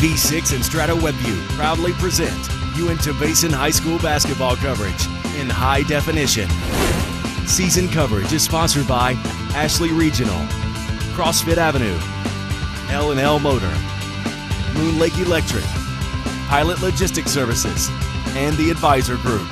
P6 and Strata Webview proudly present Uinta Basin High School basketball coverage in high definition. Season coverage is sponsored by Ashley Regional, CrossFit Avenue, L&L Motor, Moon Lake Electric, Pilot Logistics Services, and the Advisor Group.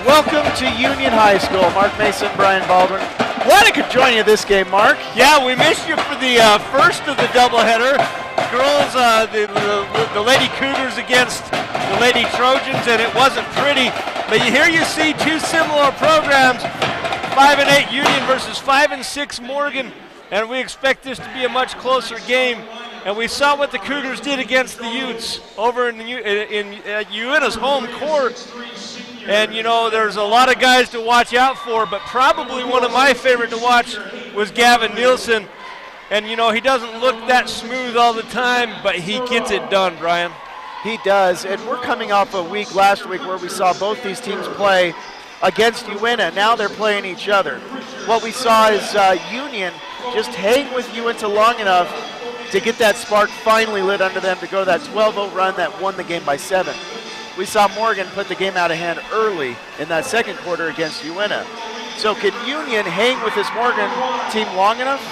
Welcome to Union High School. Mark Mason, Brian Baldwin. Glad I could join you this game, Mark. Yeah, we missed you for the first of the doubleheader. Girls, the Lady Cougars against the Lady Trojans, and it wasn't pretty. But here you see two similar programs, 5 and 8 Union versus 5 and 6 Morgan, and we expect this to be a much closer game. And we saw what the Cougars did against the Utes over in Uinta's home court. And, you know, there's a lot of guys to watch out for, but probably one of my favorite to watch was Gavin Nielsen. And, you know, he doesn't look that smooth all the time, but he gets it done, Brian. He does, and we're coming off a week last week where we saw both these teams play against Uinta. Now they're playing each other. What we saw is Union just hang with Uinta long enough to get that spark finally lit under them to go to that 12-0 run that won the game by 7. We saw Morgan put the game out of hand early in that second quarter against Uinta. So can Union hang with this Morgan team long enough?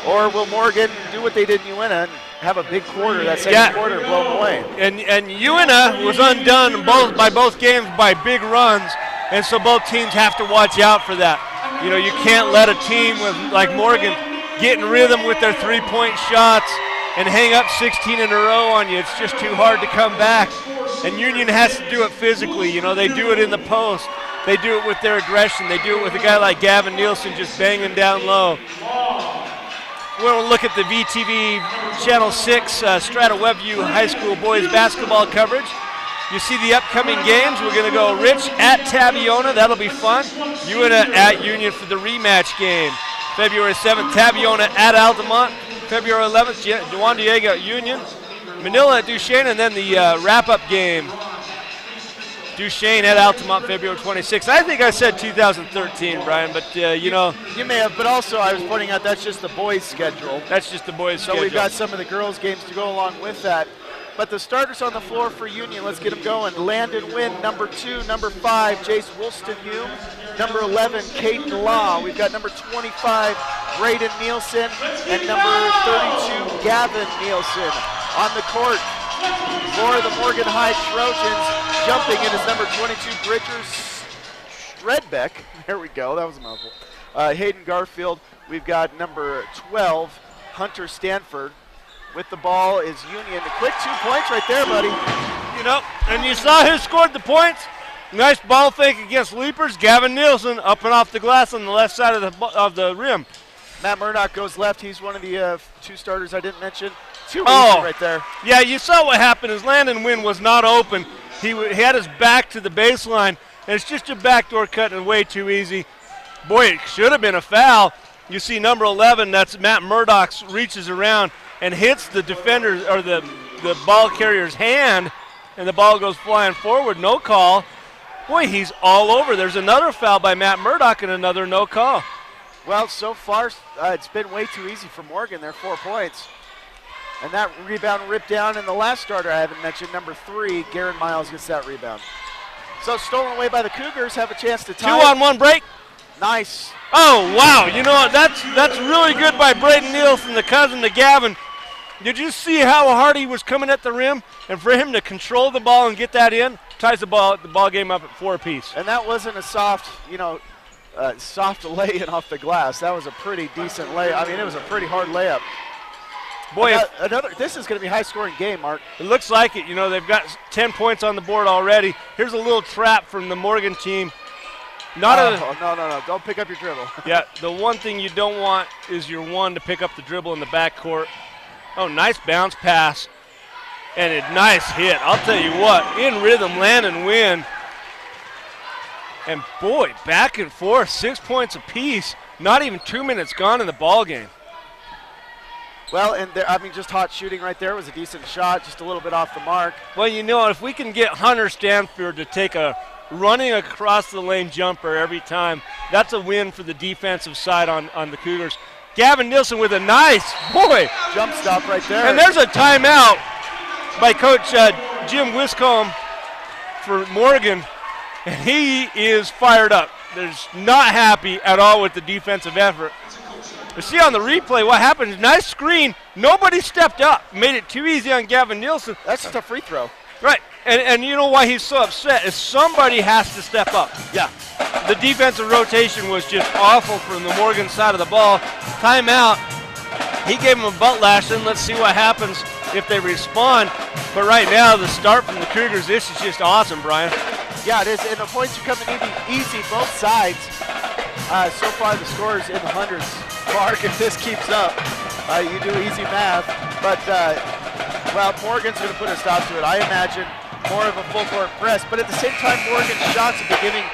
Or will Morgan do what they did in Uinta and have a big quarter, that second quarter, blow them away? And Uinta was undone by both games by big runs, and so both teams have to watch out for that. You know, you can't let a team like Morgan get in rhythm with their three-point shots and hang up 16 in a row on you. It's just too hard to come back. And Union has to do it physically. You know, they do it in the post. They do it with their aggression. They do it with a guy like Gavin Nielsen just banging down low. We'll look at the VTV Channel 6 Strata Webview High School boys basketball coverage. You see the upcoming games. We're going to go Rich at Tabiona. That'll be fun. Uinta at Union for the rematch game. February 7th, Tabiona at Altamont. February 11th, Juan Diego at Union. Manila at Duchesne, and then the wrap-up game. Duchesne at Altamont, February 26th. I think I said 2013, Brian, but you know. You may have, but also I was pointing out that's just the boys' schedule. That's just the boys' schedule. So we've got some of the girls' games to go along with that. But the starters on the floor for Union, let's get them going. Landon Wynn, number 2. Number 5, Jace Woolston-Hume. Number 11, Caden Law. We've got number 25, Braden Nielsen. And number 32, Gavin Nielsen. On the court for the Morgan High Trojans, jumping in is number 22, Bridgers Shredbeck. There we go, that was a mouthful. Hayden Garfield. We've got number 12, Hunter Stanford. With the ball is Union. A quick 2 points right there, buddy. You know, and you saw who scored the points. Nice ball fake against Leapers. Gavin Nielsen up and off the glass on the left side of the rim. Matt Murdoch goes left. He's one of the 2 starters I didn't mention. Too easy right there. Yeah, you saw what happened is Landon Wynn was not open. He had his back to the baseline, and it's just a backdoor cut and way too easy. Boy, it should have been a foul. You see number 11, that's Matt Murdoch, reaches around and hits the defender or the ball carrier's hand, and the ball goes flying forward. No call. Boy, he's all over. There's another foul by Matt Murdoch and another no call. Well, so far it's been way too easy for Morgan. They're 4 points. And that rebound ripped down, and the last starter I haven't mentioned, number 3, Garen Miles gets that rebound. So stolen away by the Cougars, have a chance to tie. 2-on-1 break. Nice. Oh, wow. You know, that's really good by Braden Nielsen, the cousin to Gavin. Did you see how hard he was coming at the rim? And for him to control the ball and get that in, ties the ball game up at 4 apiece. And that wasn't a soft, soft lay-in off the glass. That was a pretty decent lay. I mean, it was a pretty hard layup. Boy, this is going to be a high-scoring game, Mark. It looks like it. You know, they've got 10 points on the board already. Here's a little trap from the Morgan team. No. Don't pick up your dribble. Yeah, the one thing you don't want is your one to pick up the dribble in the backcourt. Oh, nice bounce pass. And a nice hit. I'll tell you what, in rhythm, Landon Wynn. And boy, back and forth, 6 points apiece. Not even 2 minutes gone in the ball game. Well, and just hot shooting right there. It was a decent shot, just a little bit off the mark. Well, you know, if we can get Hunter Stanford to take a running across the lane jumper every time. That's a win for the defensive side on the Cougars. Gavin Nielsen with a nice, jump stop right there. And there's a timeout by Coach Jim Wiscombe for Morgan, and he is fired up. There's not happy at all with the defensive effort. You see on the replay what happened. Nice screen. Nobody stepped up. Made it too easy on Gavin Nielsen. That's just a free throw. Right. And you know why he's so upset is somebody has to step up. Yeah. The defensive rotation was just awful from the Morgan side of the ball. Timeout. He gave him a butt lashing. Let's see what happens if they respond. But right now, the start from the Cougars, this is just awesome, Brian. Yeah, it is. And the points are coming easy both sides. So far, the score is in the hundreds. Mark, if this keeps up, you do easy math. But, well, Morgan's going to put a stop to it. I imagine more of a full court press. But at the same time, Morgan's shots have been giving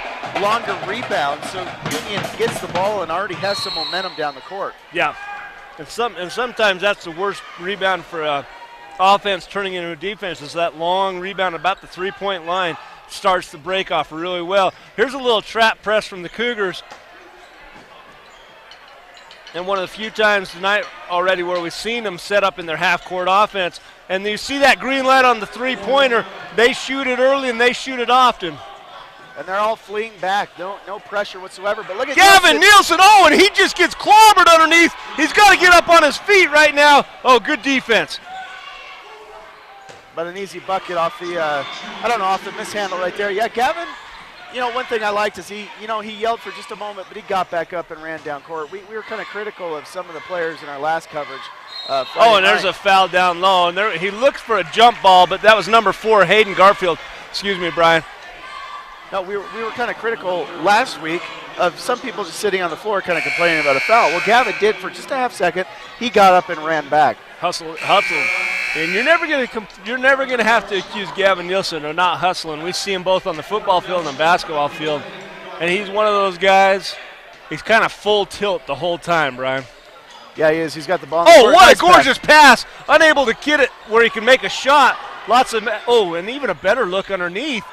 longer rebounds. So Union gets the ball and already has some momentum down the court. Yeah. And sometimes that's the worst rebound for offense turning into a defense is that long rebound about the three-point line starts the break off really well. Here's a little trap press from the Cougars. And one of the few times tonight already where we've seen them set up in their half-court offense. And you see that green light on the three-pointer. They shoot it early and they shoot it often. And they're all fleeing back. No pressure whatsoever. But look at Gavin Nielsen. Oh, and he just gets clobbered underneath. He's got to get up on his feet right now. Oh, good defense. But an easy bucket off the, off the mishandle right there. Yeah, Gavin, one thing I liked is he yelled for just a moment, but he got back up and ran down court. We were kind of critical of some of the players in our last coverage. There's a foul down low. And he looks for a jump ball, but that was number 4, Hayden Garfield. Excuse me, Brian. No, we were kind of critical last week of some people just sitting on the floor kind of complaining about a foul. Well, Gavin did for just a half second. He got up and ran back. Hustle. And you're never going to have to accuse Gavin Nielsen of not hustling. We see him both on the football field and the basketball field. And he's one of those guys, he's kind of full tilt the whole time, Brian. Yeah, he is. He's got the ball. Oh, what a gorgeous pass. Unable to get it where he can make a shot. And even a better look underneath.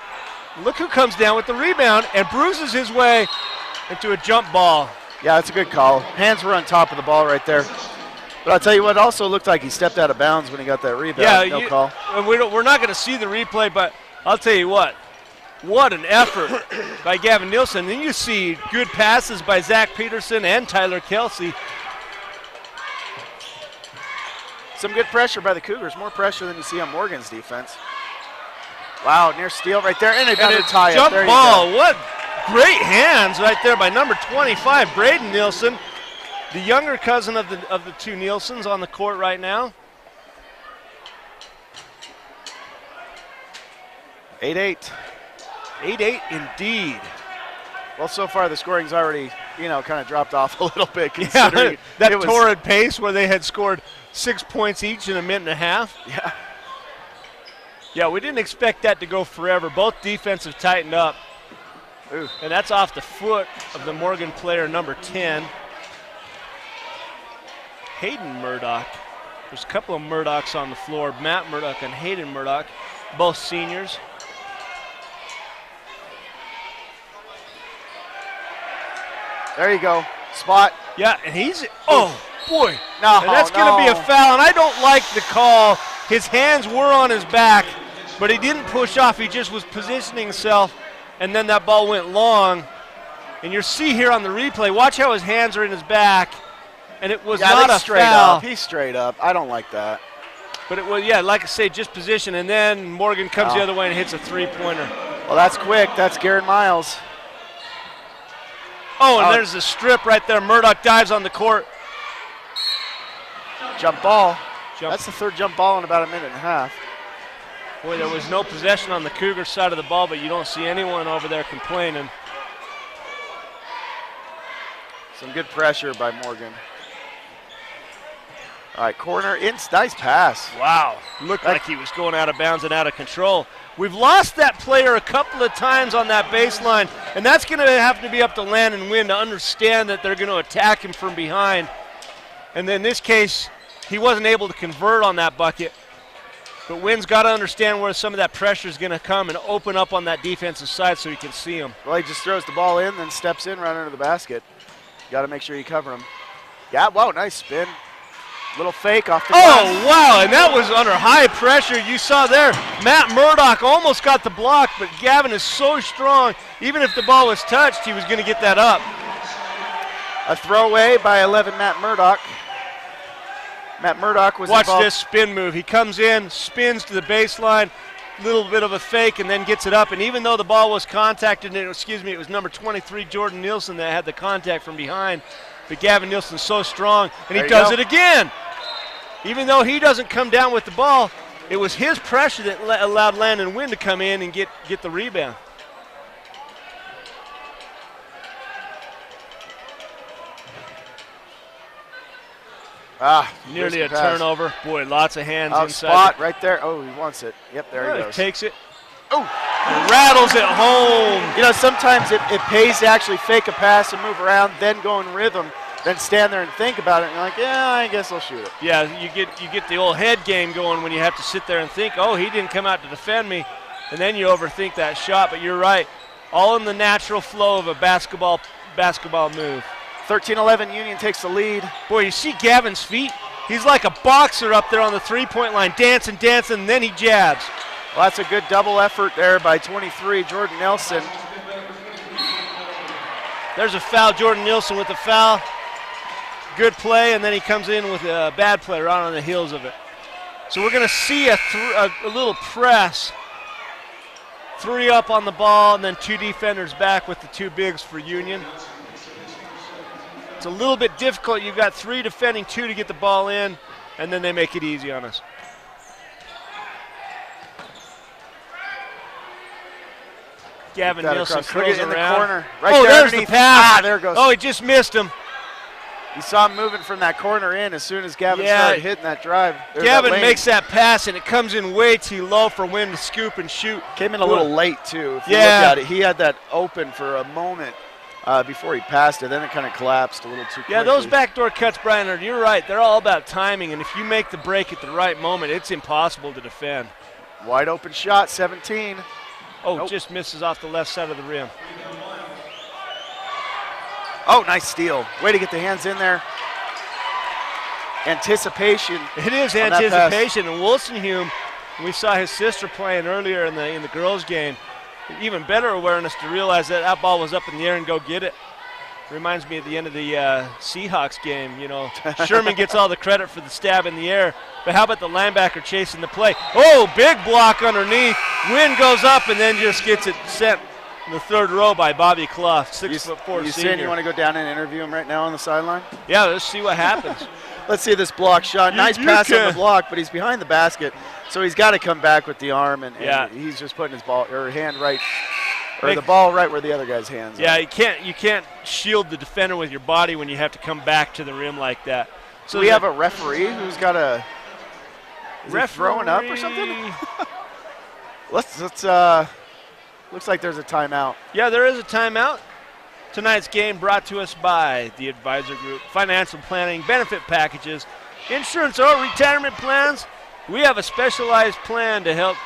Look who comes down with the rebound and bruises his way into a jump ball. Yeah, that's a good call. Hands were on top of the ball right there. But I'll tell you what, it also looked like he stepped out of bounds when he got that rebound. Yeah, no call. And we're not going to see the replay, but I'll tell you what an effort by Gavin Nielsen. Then you see good passes by Zach Peterson and Tyler Kelsey. Some good pressure by the Cougars, more pressure than you see on Morgan's defense. Wow, near steal right there, and another tie jump up. There ball. You go. What great hands right there by number 25, Braden Nielsen, the younger cousin of the two Nielsens on the court right now. 8-8. 8-8 indeed. Well, so far the scoring's already, kind of dropped off a little bit. Considering that torrid pace where they had scored 6 points each in a minute and a half. Yeah. Yeah, we didn't expect that to go forever. Both defenses tightened up. Ooh. And that's off the foot of the Morgan player, number 10. Hayden Murdoch. There's a couple of Murdochs on the floor. Matt Murdoch and Hayden Murdoch, both seniors. There you go. Spot. Yeah, and he's, oh, boy. No, and that's going to be a foul, and I don't like the call. His hands were on his back, but he didn't push off. He just was positioning himself, and then that ball went long. And you see here on the replay, watch how his hands are in his back, and it was not a straight foul. Up. He's straight up. I don't like that. But it was, like I say, just position, and then Morgan comes the other way and hits a three-pointer. Well, that's quick. That's Garrett Miles. Oh, and there's a strip right there. Murdoch dives on the court. Jump ball. That's the third jump ball in about a minute and a half. Boy, there was no possession on the Cougar side of the ball, but you don't see anyone over there complaining. Some good pressure by Morgan. All right, corner, nice pass. Wow, looked like he was going out of bounds and out of control. We've lost that player a couple of times on that baseline, and that's going to have to be up to Landon Wynn to understand that they're going to attack him from behind. And then in this case, he wasn't able to convert on that bucket. But Wynn's got to understand where some of that pressure is going to come and open up on that defensive side so he can see him. Well, he just throws the ball in, then steps in right under the basket. Got to make sure you cover him. Yeah, whoa, nice spin. Little fake off the glass. Oh, wow, and that was under high pressure. You saw there, Matt Murdoch almost got the block, but Gavin is so strong. Even if the ball was touched, he was going to get that up. A throwaway by 11, Matt Murdoch. Matt Murdoch was Watch involved. this spin move. He comes in, spins to the baseline, little bit of a fake, and then gets it up. And even though the ball was contacted, and it was number 23, Jordan Nielsen, that had the contact from behind. But Gavin Nielsen's so strong, and he does it again. Even though he doesn't come down with the ball, it was his pressure that allowed Landon Wynn to come in and get the rebound. Nearly a turnover. Boy, lots of hands inside. Spot right there. Oh, he wants it. Yep, there he goes. Takes it. Oh, rattles it home. You know, sometimes it pays to actually fake a pass and move around, then go in rhythm, then stand there and think about it. And you're like, yeah, I guess I'll shoot it. Yeah, you get the old head game going when you have to sit there and think, oh, he didn't come out to defend me, and then you overthink that shot. But you're right, all in the natural flow of a basketball move. 13-11, Union takes the lead. Boy, you see Gavin's feet? He's like a boxer up there on the three-point line, dancing, and then he jabs. Well, that's a good double effort there by 23, Jordan Nelson. There's a foul, Jordan Nielsen with a foul. Good play, and then he comes in with a bad play right on the heels of it. So we're going to see a little press. 3 up on the ball, and then 2 defenders back with the 2 bigs for Union. It's a little bit difficult. You've got 3 defending, 2 to get the ball in, and then they make it easy on us. Gavin Nielsen curls in around. The corner. Right oh, there there's the pass. There it goes. Oh, he just missed him. You saw him moving from that corner in as soon as Gavin started hitting that drive. Gavin makes that pass, and it comes in way too low for Wynn to scoop and shoot. Came in a little late, too. If you look at it, he had that open for a moment before he passed it. Then it kind of collapsed a little too quickly. Yeah, those backdoor cuts, Brian, you're right. They're all about timing, and if you make the break at the right moment, it's impossible to defend. Wide open shot, 17. Oh, just misses off the left side of the rim. Oh, nice steal. Way to get the hands in there. Anticipation. It is anticipation. And Wolstenhume, we saw his sister playing earlier in the girls' game. Even better awareness to realize that that ball was up in the air and go get it. Reminds me of the end of the Seahawks game. You know, Sherman gets all the credit for the stab in the air, but how about the linebacker chasing the play? Oh, big block underneath. Wynn goes up and then just gets it sent in the third row by Bobby Clough, 6'4" senior. You saying you want to go down and interview him right now on the sideline? Yeah, let's see what happens. Let's see this block shot. Nice pass on the block, but he's behind the basket, so he's got to come back with the arm, and he's just putting his hand right. Or the ball right where the other guy's hands are. Yeah, you can't shield the defender with your body when you have to come back to the rim like that. So we have a referee who's got a throwing up or something? let's looks like there's a timeout. Yeah, there is a timeout. Tonight's game brought to us by the Advisor Group, financial planning, benefit packages, insurance or retirement plans. We have a specialized team to help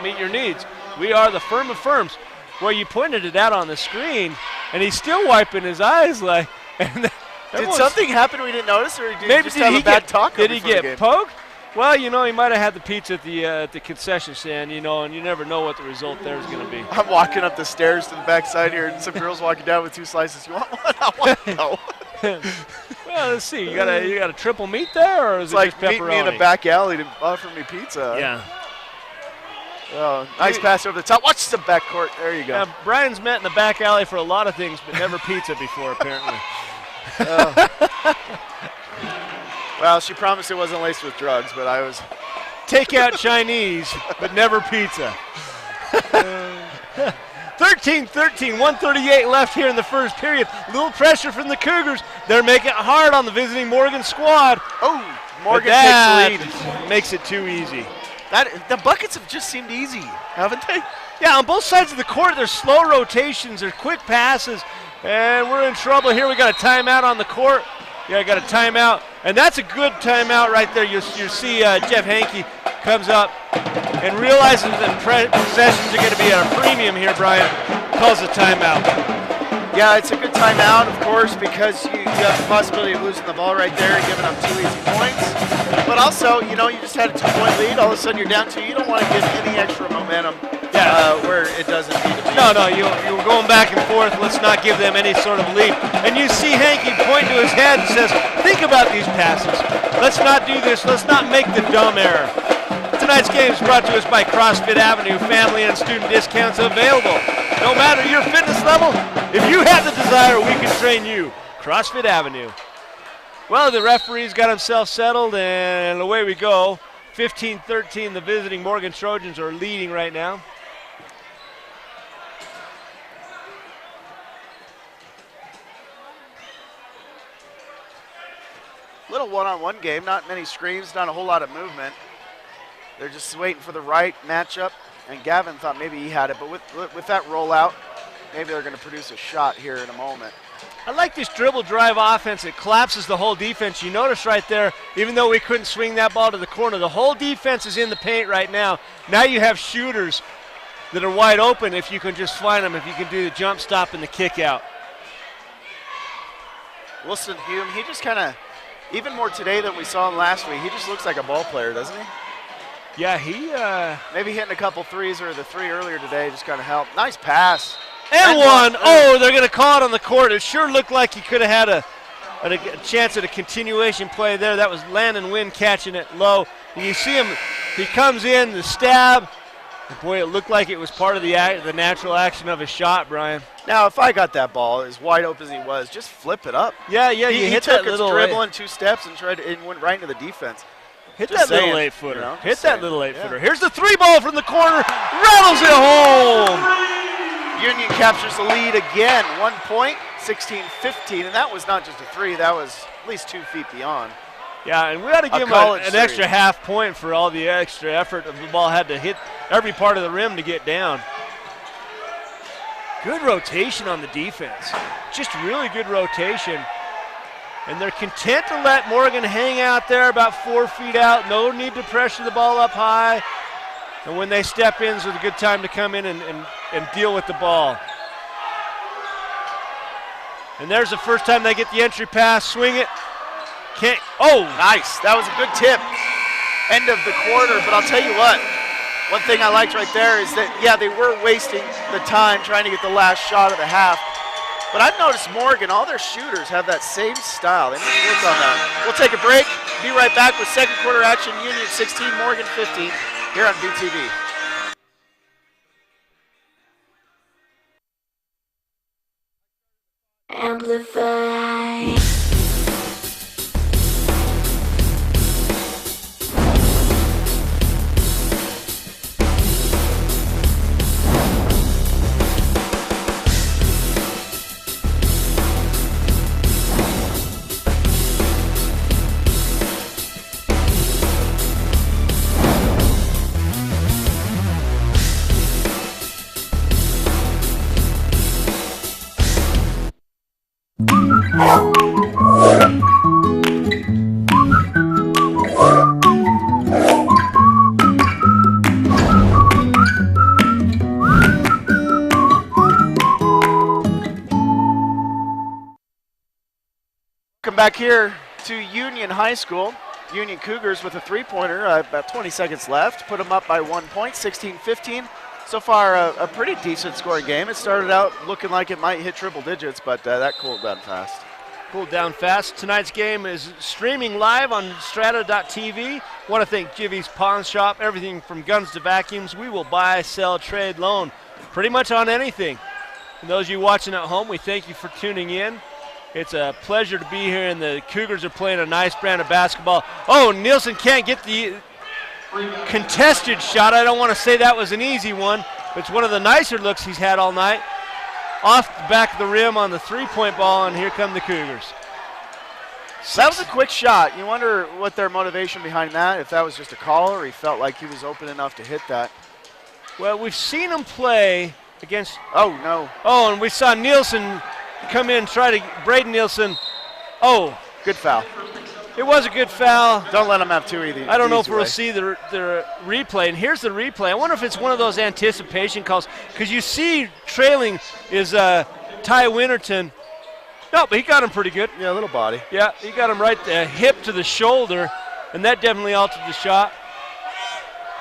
meet your needs. We are the firm of firms. Well, you pointed it out on the screen, and he's still wiping his eyes like. And did something happen we didn't notice, or did he just have a bad taco? Did he get poked? Well, you know, he might have had the pizza at the concession stand, you know, and you never know what the result there is going to be. I'm walking up the stairs to the backside here, and some girls walking down with 2 slices. You want one? I want no. Well, let's see. You got a triple meat there, or is it just pepperoni? Meet me in a back alley to offer me pizza. Yeah. Oh, nice pass over the top. Watch the backcourt. There you go. Brian's met in the back alley for a lot of things, but never pizza before, apparently. Well, she promised it wasn't laced with drugs, but I was. Take-out Chinese, but never pizza. 13-13, 138 left here in the first period. Little pressure from the Cougars. They're making it hard on the visiting Morgan squad. Oh, Morgan takes the lead. Makes it too easy. The buckets have just seemed easy, haven't they? Yeah, on both sides of the court, there's slow rotations, there's quick passes, and we're in trouble here. We got a timeout on the court. Yeah, got a timeout, and that's a good timeout right there. You see Jeff Hankey comes up and realizes that possessions are going to be at a premium here, Brian, calls a timeout. Yeah, it's a good timeout, of course, because you have the possibility of losing the ball right there and giving up 2 easy points. But also, you just had a 2-point lead. All of a sudden you're down 2. You don't want to give any extra momentum where it doesn't need to be. No, you were going back and forth. Let's not give them any sort of lead. And you see Hankey point to his head and says, think about these passes. Let's not do this. Let's not make the dumb error. Tonight's game is brought to us by CrossFit Avenue. Family and student discounts available. No matter your fitness level, if you have the desire, we can train you. CrossFit Avenue. Well, the referee's got himself settled, and away we go. 15-13, the visiting Morgan Trojans are leading right now. Little one-on-one game, not many screens, not a whole lot of movement. They're just waiting for the right matchup, and Gavin thought maybe he had it, but with that rollout, maybe they're going to produce a shot here in a moment. I like this dribble drive offense. It collapses the whole defense. You notice right there, even though we couldn't swing that ball to the corner, the whole defense is in the paint right now. Now you have shooters that are wide open if you can just find them, if you can do the jump stop and the kick out. Wilson Hume, he just kind of, even more today than we saw him last week, he just looks like a ball player, doesn't he? Yeah, he maybe hitting a couple threes, or the 3 earlier today just kind of helped. Nice pass. And one. Oh, they're going to call it on the court. It sure looked like he could have had a chance at a continuation play there. That was Landon Wynn catching it low. And you see him, he comes in, the stab. And boy, it looked like it was part of the natural action of his shot, Brian. Now, if I got that ball as wide open as he was, just flip it up. Yeah, he hit took that his little dribble in 2 steps and went right into the defense. Hit Just that saying, little 8-footer. Hit that little 8-footer. Here's the 3-ball from the corner. Rattles it home. Union captures the lead again. 1 point, 16-15. And that was not just a 3. That was at least 2 feet beyond. Yeah, and we ought to give him an extra half point for all the extra effort. The ball had to hit every part of the rim to get down. Good rotation on the defense. Just really good rotation. And they're content to let Morgan hang out there about 4 feet out. No need to pressure the ball up high. And when they step in, it's a good time to come in and deal with the ball. And there's the first time they get the entry pass. Swing it. Nice. That was a good tip. End of the quarter. But I'll tell you what. One thing I liked right there is that, yeah, they were wasting the time trying to get the last shot of the half. But I've noticed Morgan, all their shooters have that same style. They need to work on that. We'll take a break. Be right back with second quarter action. Union 16, Morgan 15 here on VTV. Amplify. Welcome back here to Union High School. Union Cougars with a 3-pointer, about 20 seconds left. Put them up by 1 point, 16-15. So far, a pretty decent scoring game. It started out looking like it might hit triple digits, but that cooled down fast. Cooled down fast. Tonight's game is streaming live on strata.tv. Want to thank Jivy's Pawn Shop. Everything from guns to vacuums. We will buy, sell, trade, loan, pretty much on anything. And those of you watching at home, we thank you for tuning in. It's a pleasure to be here, and the Cougars are playing a nice brand of basketball. Oh, Nielsen can't get the contested shot. I don't want to say that was an easy one, but it's one of the nicer looks he's had all night. Off the back of the rim on the 3-point ball, and here come the Cougars. That was a quick shot. You wonder what their motivation behind that, if that was just a call or he felt like he was open enough to hit that. Well, we've seen him play against... Oh, no. Oh, and we saw Nielsen come in and try to... Braden Nielsen. Oh, Good foul. It was a good foul. Don't let them have two either. I don't know if easy we'll way. see the replay. And here's the replay. I wonder if it's one of those anticipation calls. Because you see trailing is Ty Winterton. No, but he got him pretty good. Yeah, a little body. Yeah, he got him right the hip to the shoulder. And that definitely altered the shot.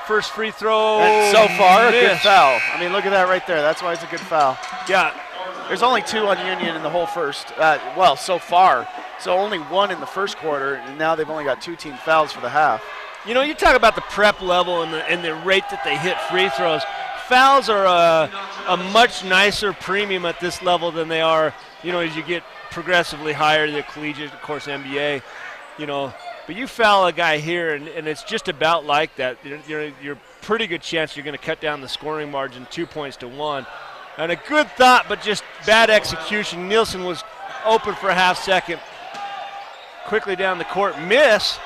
First free throw. And so far, a good missed. foul. I mean, look at that right there. That's why it's a good foul. Yeah. There's only 2 on Union in the whole first. So far. So only 1 in the first quarter, and now they've only got 2 team fouls for the half. You know, you talk about the prep level and the rate that they hit free throws. Fouls are a much nicer premium at this level than they are, you know, as you get progressively higher, the collegiate, of course, NBA, you know. But you foul a guy here, and it's just about like that. You're pretty good chance you're going to cut down the scoring margin 2 points to 1. And a good thought, but just bad execution. Nielsen was open for a half second. Quickly down the court, miss.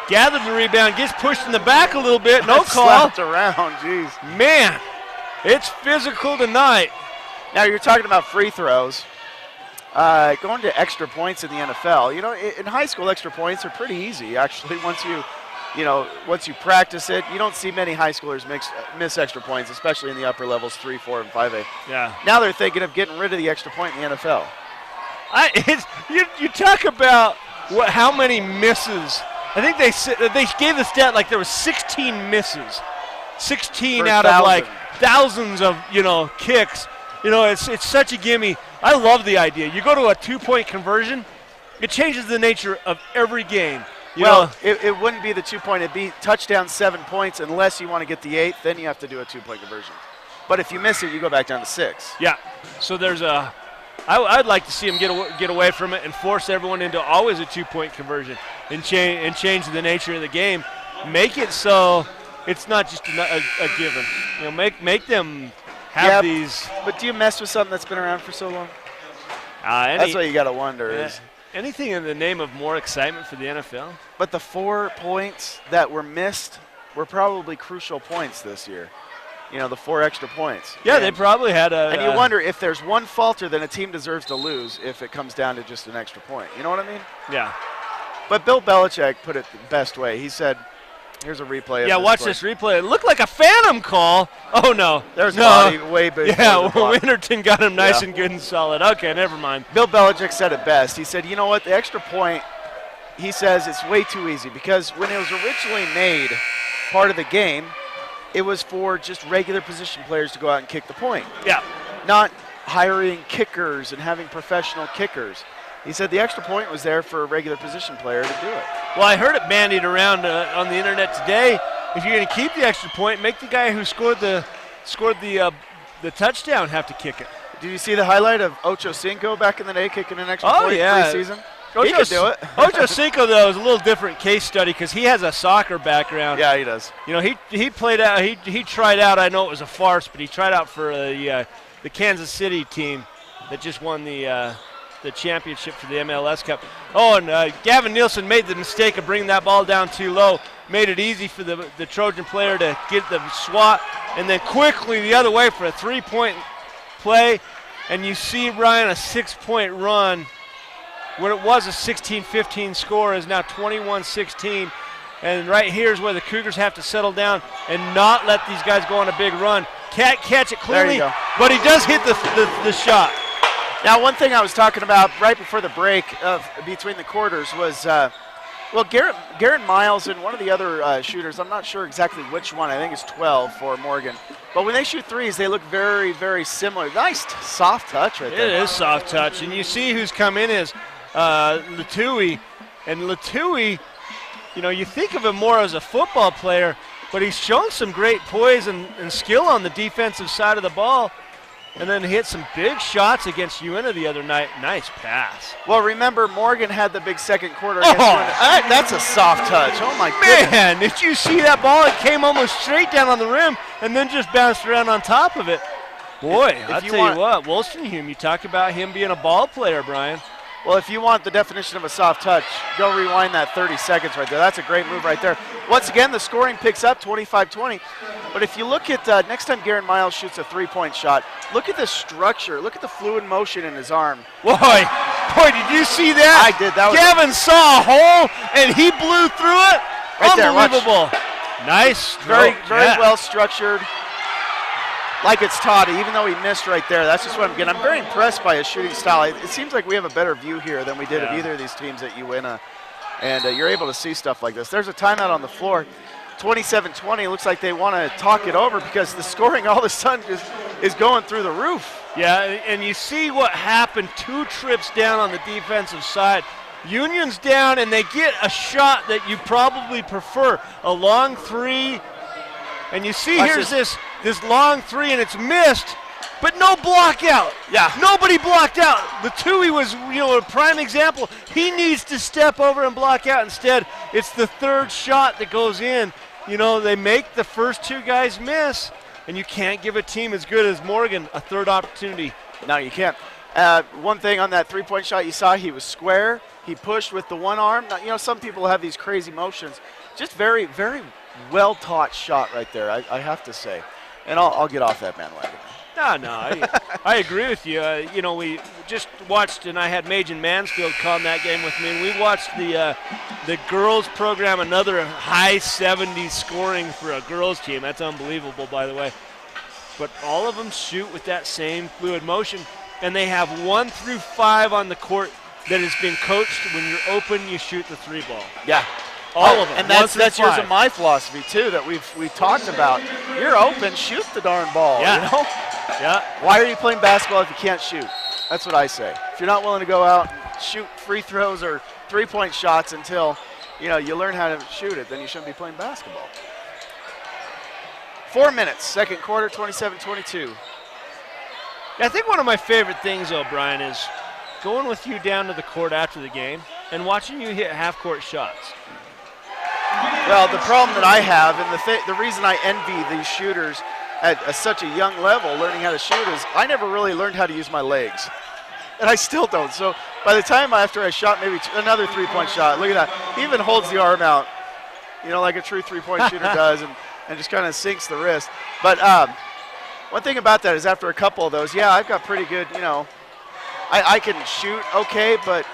Gathered the rebound, gets pushed in the back a little bit. No call. Slapped around, jeez. Man, it's physical tonight. Now you're talking about free throws. Going to extra points in the NFL. You know, in high school, extra points are pretty easy. Actually, once you practice it, you don't see many high schoolers miss extra points, especially in the upper levels, 3, 4, and 5A. Yeah. Now they're thinking of getting rid of the extra point in the NFL. You talk about how many misses. I think they gave the stat like there was 16 misses. 16 out of like thousands of, kicks. It's such a gimme. I love the idea. You go to a 2-point conversion, it changes the nature of every game. It wouldn't be the 2-point. It'd be touchdown 7 points unless you want to get the 8th. Then you have to do a 2-point conversion. But if you miss it, you go back down to 6. Yeah. So there's I'd like to see them get away from it and force everyone into always a 2-point conversion and change the nature of the game. Make it so it's not just a given. Make them have these. But do you mess with something that's been around for so long? That's what you got to wonder is. Anything in the name of more excitement for the NFL? But the 4 points that were missed were probably crucial points this year. The 4 extra points. Yeah, they probably had a. And you wonder if there's one falter, then a team deserves to lose if it comes down to just an extra point. You know what I mean? Yeah. But Bill Belichick put it the best way. He said, here's a replay. Yeah, watch this replay. It looked like a phantom call. Oh, no. There's body way big. Yeah, Winterton got him nice and good and solid. Okay, never mind. Bill Belichick said it best. He said, you know what, the extra point, he says it's way too easy because when it was originally made part of the game, it was for just regular position players to go out and kick the point. Yeah. Not hiring kickers and having professional kickers. He said the extra point was there for a regular position player to do it. Well, I heard it bandied around on the internet today. If you're going to keep the extra point, make the guy who scored the touchdown have to kick it. Did you see the highlight of Ocho Cinco back in the day kicking an extra point preseason? He could do it. Ocho Cinco, though, is a little different case study because he has a soccer background. Yeah, he does. He played out. He tried out. I know it was a farce, but he tried out for the Kansas City team that just won the championship for the MLS Cup. Oh, and Gavin Nielsen made the mistake of bringing that ball down too low. Made it easy for the Trojan player to get the swat, and then quickly the other way for a 3-point play. And you see, Ryan, a 6-point run. When it was a 16-15 score is now 21-16. And right here is where the Cougars have to settle down and not let these guys go on a big run. Can't catch it clearly, but he does hit the shot. Now, one thing I was talking about right before the break between the quarters was, Garrett Miles and one of the other shooters, I'm not sure exactly which one, I think it's 12 for Morgan. But when they shoot threes, they look very, very similar. Nice soft touch right there. It is soft touch. And you see who's come in is Latui. And Latui, you think of him more as a football player, but he's shown some great poise and skill on the defensive side of the ball. And then hit some big shots against UNA the other night. Nice pass. Well, remember, Morgan had the big second quarter against UNA. That's a soft touch. Oh, my goodness. Man, did you see that ball? It came almost straight down on the rim and then just bounced around on top of it. Boy, I'll tell you what, Wolstenholme, you talk about him being a ball player, Brian. Well, if you want the definition of a soft touch, go rewind that 30 seconds right there. That's a great move right there. Once again, the scoring picks up 25-20. But if you look at next time Garrett Miles shoots a 3-point shot, look at the structure. Look at the fluid motion in his arm. Boy, Boy, did you see that? I did. That was Gavin saw a hole, and he blew through it. Right there, watch. Unbelievable. Nice. very Yeah. well structured. Like it's Toddy, even though he missed right there. That's just what I'm getting. I'm very impressed by his shooting style. It seems like we have a better view here than we did of either of these teams at UNA. And you're able to see stuff like this. There's a timeout on the floor. 27-20. It looks like they want to talk it over because the scoring all of a sudden is going through the roof. Yeah, and you see what happened 2 trips down on the defensive side. Union's down, and they get a shot that you probably prefer, a long 3. And you see Watch here's this long 3, and it's missed, but no block out. Yeah. Nobody blocked out. The Tui was, a prime example. He needs to step over and block out. Instead, it's the 3rd shot that goes in. They make the first 2 guys miss, and you can't give a team as good as Morgan a 3rd opportunity. No, you can't. One thing on that 3-point shot you saw, he was square. He pushed with the one arm. Now, some people have these crazy motions. Just very, very well-taught shot right there, I have to say. And I'll get off that bandwagon. No, I agree with you. We just watched, and I had Majan Mansfield calling that game with me, and we watched the girls program, another high 70s scoring for a girls team. That's unbelievable, by the way. But all of them shoot with that same fluid motion, and they have 1 through 5 on the court that has been coached. When you're open, you shoot the 3 ball. Yeah. All of them. And that's yours and my philosophy, too, that we've talked about. You're open, shoot the darn ball. Yeah. Yeah. Why are you playing basketball if you can't shoot? That's what I say. If you're not willing to go out and shoot free throws or 3-point shots until, you learn how to shoot it, then you shouldn't be playing basketball. 4 minutes, second quarter, 27-22. I think one of my favorite things, though, Brian, is going with you down to the court after the game and watching you hit half-court shots. Well, the problem that I have, and the reason I envy these shooters at such a young level learning how to shoot is I never really learned how to use my legs. And I still don't. So by the time after I shot maybe another 3-point shot, look at that. He even holds the arm out, like a true 3-point shooter does, and just kind of sinks the wrist. But one thing about that is after a couple of those, I've got pretty good, I can shoot okay, but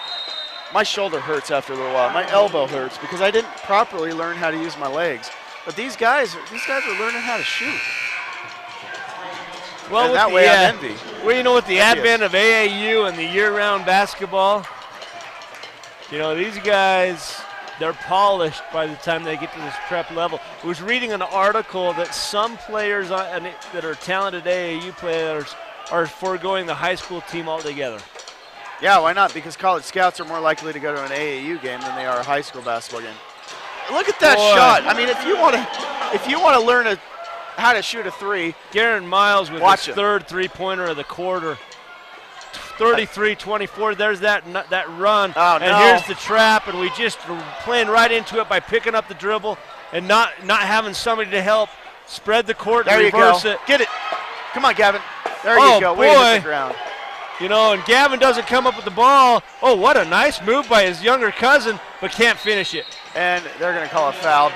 my shoulder hurts after a little while. My elbow hurts because I didn't properly learn how to use my legs. But these guys are learning how to shoot. Well, and that way I'm envy. Well, with the advent of AAU and the year-round basketball, these guys, they're polished by the time they get to this prep level. I was reading an article that some players that are talented AAU players are foregoing the high school team altogether. Yeah, why not? Because college scouts are more likely to go to an AAU game than they are a high school basketball game. Look at that shot. I mean, if you want to learn how to shoot a 3, Garen Miles with his 3rd 3-pointer of the quarter. 33-24. There's that run. Oh, and no. Here's the trap, and we just playing right into it by picking up the dribble and not having somebody to help spread the court and reverse it. Get it. Come on, Gavin. There you go. Way to hit the ground. And Gavin doesn't come up with the ball. Oh, what a nice move by his younger cousin, but can't finish it. And they're going to call a foul.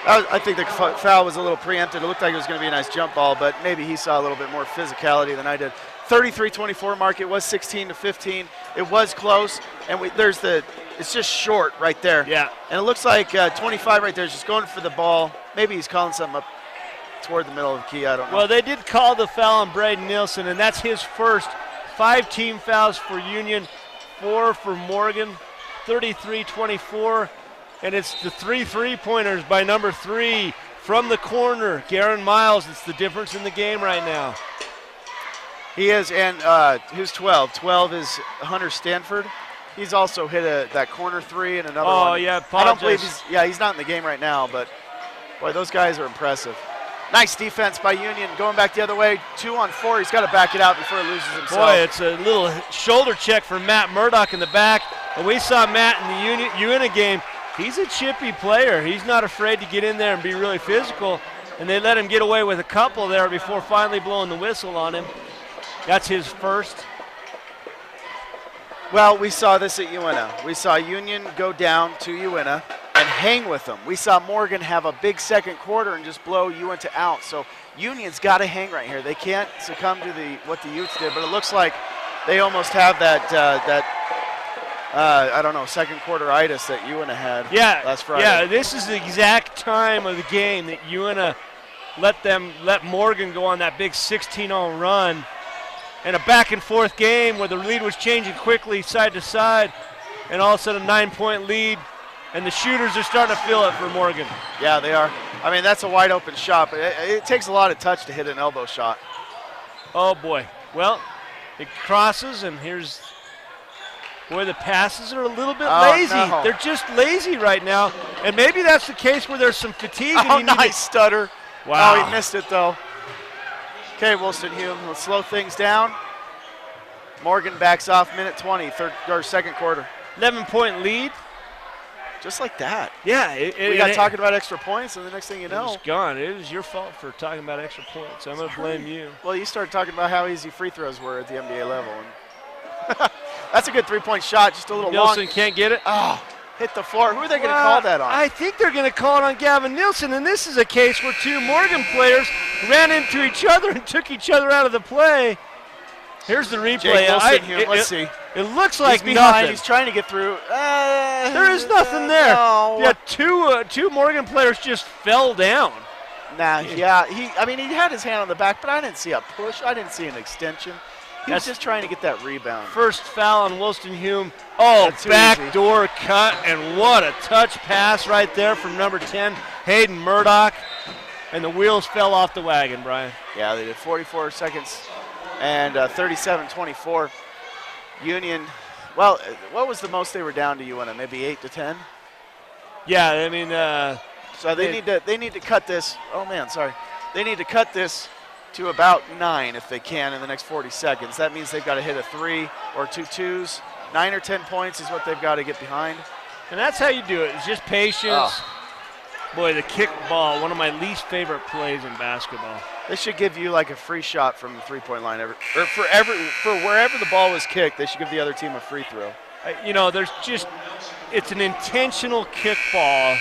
I think the foul was a little preempted. It looked like it was going to be a nice jump ball, but maybe he saw a little bit more physicality than I did. 33-24 mark. It was 16-15. It was close, and it's just short right there. Yeah. And it looks like 25 right there is just going for the ball. Maybe he's calling something up toward the middle of the key. I don't know. Well, they did call the foul on Braden Nielsen, and that's his first. 5 team fouls for Union, 4 for Morgan, 33-24. And it's the 3 3-pointers by number 3 from the corner, Garen Miles. It's the difference in the game right now. He is, and who's 12? 12 is Hunter Stanford. He's also hit that corner 3 and another one. Oh, yeah, I don't believe he's not in the game right now, but, boy, those guys are impressive. Nice defense by Union. Going back the other way, 2 on 4. He's got to back it out before he loses himself. Boy, it's a little shoulder check from Matt Murdoch in the back. And we saw Matt in the UNA game. He's a chippy player. He's not afraid to get in there and be really physical. And they let him get away with a couple there before finally blowing the whistle on him. That's his first. Well, we saw this at UNA. We saw Union go down to UNA and hang with them. We saw Morgan have a big second quarter and just blow UNA out. So Union's got to hang right here. They can't succumb to what the Utes did, but it looks like they almost have that I don't know, second quarter-itis that UNA had last Friday. Yeah, this is the exact time of the game that UNA let Morgan go on that big 16-0 run. And a back-and-forth game where the lead was changing quickly side to side, and all of a sudden a 9-point lead, and the shooters are starting to feel it for Morgan. Yeah, they are. I mean, that's a wide-open shot, but it takes a lot of touch to hit an elbow shot. Oh, boy. Well, it crosses, and here's – boy, the passes are a little bit lazy. No. They're just lazy right now, and maybe that's the case where there's some fatigue. Oh, nice stutter. Wow. Oh, he missed it, though. Okay, Wilson Hume, let's slow things down. Morgan backs off, minute 20, second quarter. 11-point lead. Just like that. Yeah. We got talking about extra points, and the next thing you know. It's gone. It was your fault for talking about extra points. I'm going to blame you. Well, you started talking about how easy free throws were at the NBA level. And that's a good three-point shot, just a little long. Nielsen can't get it. Oh, hit the floor. Who are they going to call that on? I think they're going to call it on Gavin Nielsen, and this is a case where two Morgan players ran into each other and took each other out of the play. Here's the replay. Jake Wilson here. Let's see. It looks like he's behind. nothing. He's trying to get through. There is nothing there. No. Yeah, two Morgan players just fell down. Nah, yeah. He had his hand on the back, but I didn't see a push. I didn't see an extension. He was just trying to get that rebound. First foul on Wilson Hume. Oh, backdoor cut, and what a touch pass right there from number 10, Hayden Murdoch. And the wheels fell off the wagon, Brian. Yeah, they did. 44 seconds and 37-24. Union, well, what was the most they were down to UNA? Maybe 8 to 10? Yeah, I mean. So they need to cut this. Oh, man, sorry. They need to cut this to about 9 if they can in the next 40 seconds. That means they've got to hit a 3 or 2 twos. 9 or 10 points is what they've got to get behind. And that's how you do it. It's just patience. Oh. Boy, the kick ball, one of my least favorite plays in basketball. They should give you like a free shot from the three-point line for wherever the ball was kicked. They should give the other team a free throw. It's an intentional kick ball.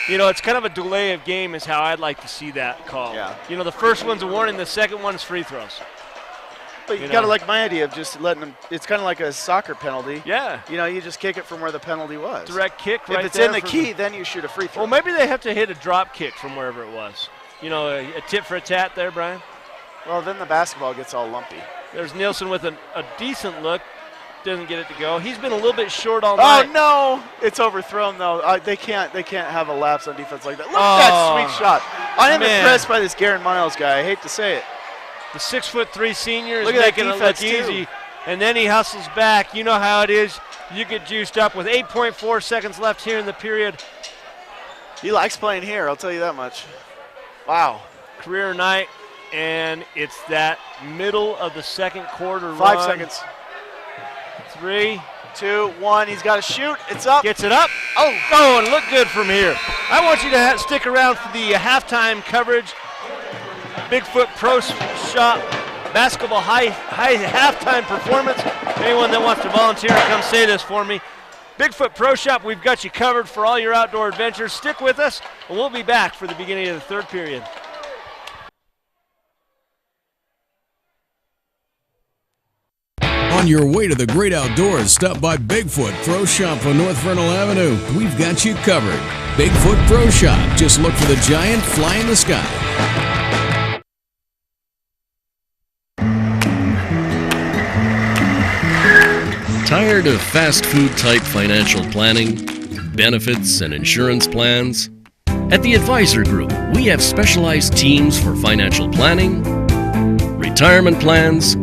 It's kind of a delay of game is how I'd like to see that call. Yeah. The first one's a warning, the second one's free throws. But you got to like my idea of just letting them. It's kind of like a soccer penalty. Yeah. You just kick it from where the penalty was. Direct kick right there. If it's in the key, then you shoot a free throw. Well, maybe they have to hit a drop kick from wherever it was. A tit for a tat there, Brian. Well, then the basketball gets all lumpy. There's Nielsen with a decent look. Doesn't get it to go. He's been a little bit short all night. Oh, no. It's overthrown, though. They can't have a lapse on defense like that. Look at that sweet shot. I am impressed by this Garen Miles guy. I hate to say it. The 6'3" senior is making it look easy. And then he hustles back. You know how it is. You get juiced up with 8.4 seconds left here in the period. He likes playing here, I'll tell you that much. Wow. Career night, and it's that middle of the second quarter 5 seconds. 3, 2, 1. He's got to shoot. It's up. Gets it up. Oh, and look good from here. I want you to stick around for the halftime coverage. Bigfoot Pro Shop basketball high halftime performance. Anyone that wants to volunteer to come say this for me. Bigfoot Pro Shop, we've got you covered for all your outdoor adventures. Stick with us, and we'll be back for the beginning of the third period. On your way to the great outdoors, stop by Bigfoot Pro Shop on North Vernal Avenue. We've got you covered. Bigfoot Pro Shop. Just look for the giant fly in the sky. Tired of fast food type financial planning, benefits, and insurance plans? At the Advisor Group, we have specialized teams for financial planning, retirement plans,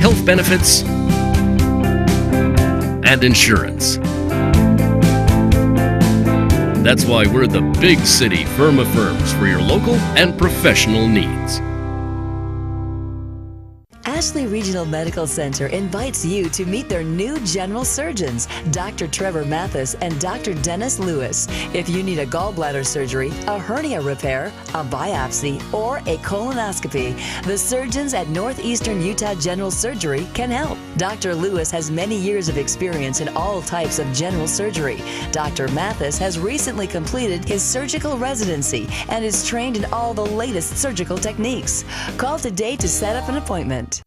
health benefits, and insurance. That's why we're the big city firm of firms for your local and professional needs. Ashley Regional Medical Center invites you to meet their new general surgeons, Dr. Trevor Mathis and Dr. Dennis Lewis. If you need a gallbladder surgery, a hernia repair, a biopsy, or a colonoscopy, the surgeons at Northeastern Utah General Surgery can help. Dr. Lewis has many years of experience in all types of general surgery. Dr. Mathis has recently completed his surgical residency and is trained in all the latest surgical techniques. Call today to set up an appointment.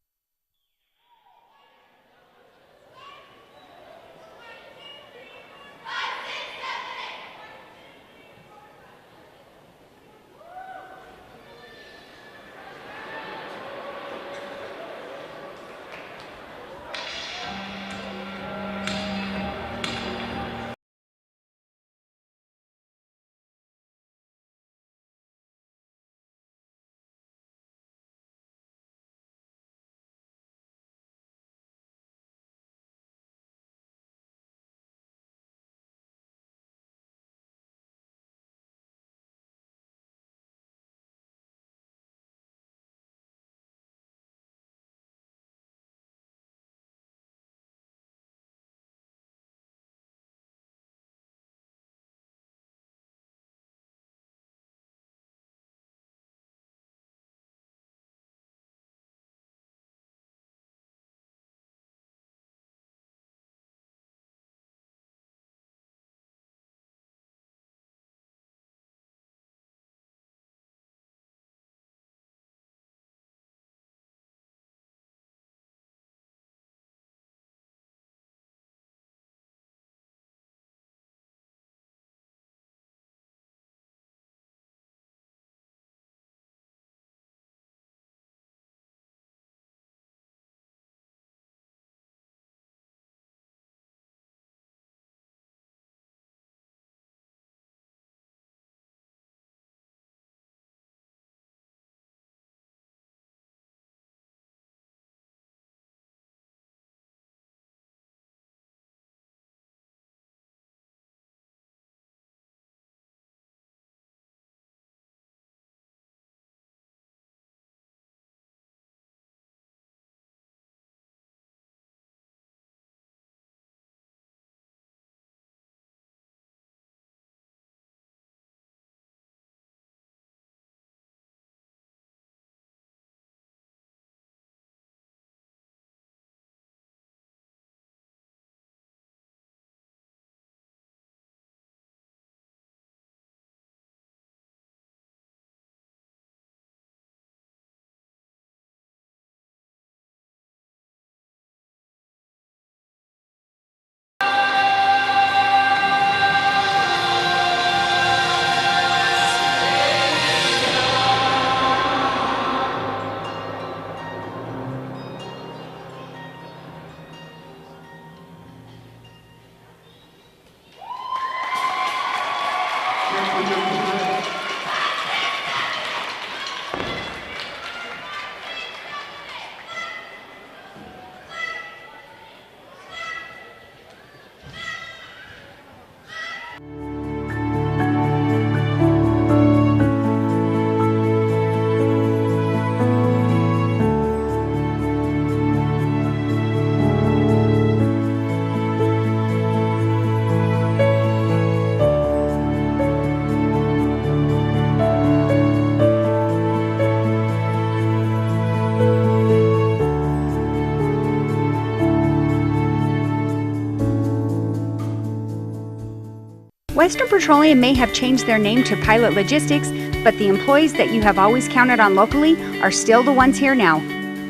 Western Petroleum may have changed their name to Pilot Logistics, but the employees that you have always counted on locally are still the ones here now.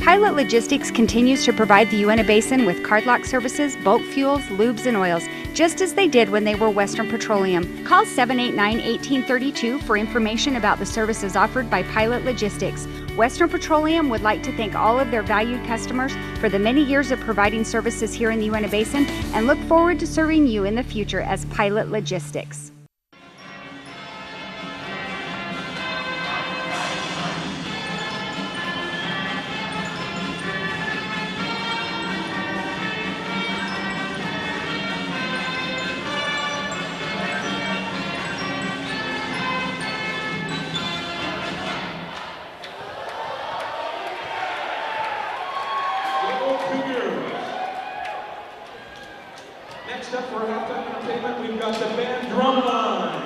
Pilot Logistics continues to provide the Uinta Basin with cardlock services, bulk fuels, lubes, and oils, just as they did when they were Western Petroleum. Call 789-1832 for information about the services offered by Pilot Logistics. Western Petroleum would like to thank all of their valued customers for the many years of providing services here in the Uinta Basin and look forward to serving you in the future as Pilot Logistics. Next up for halftime entertainment, we've got the band Drumline.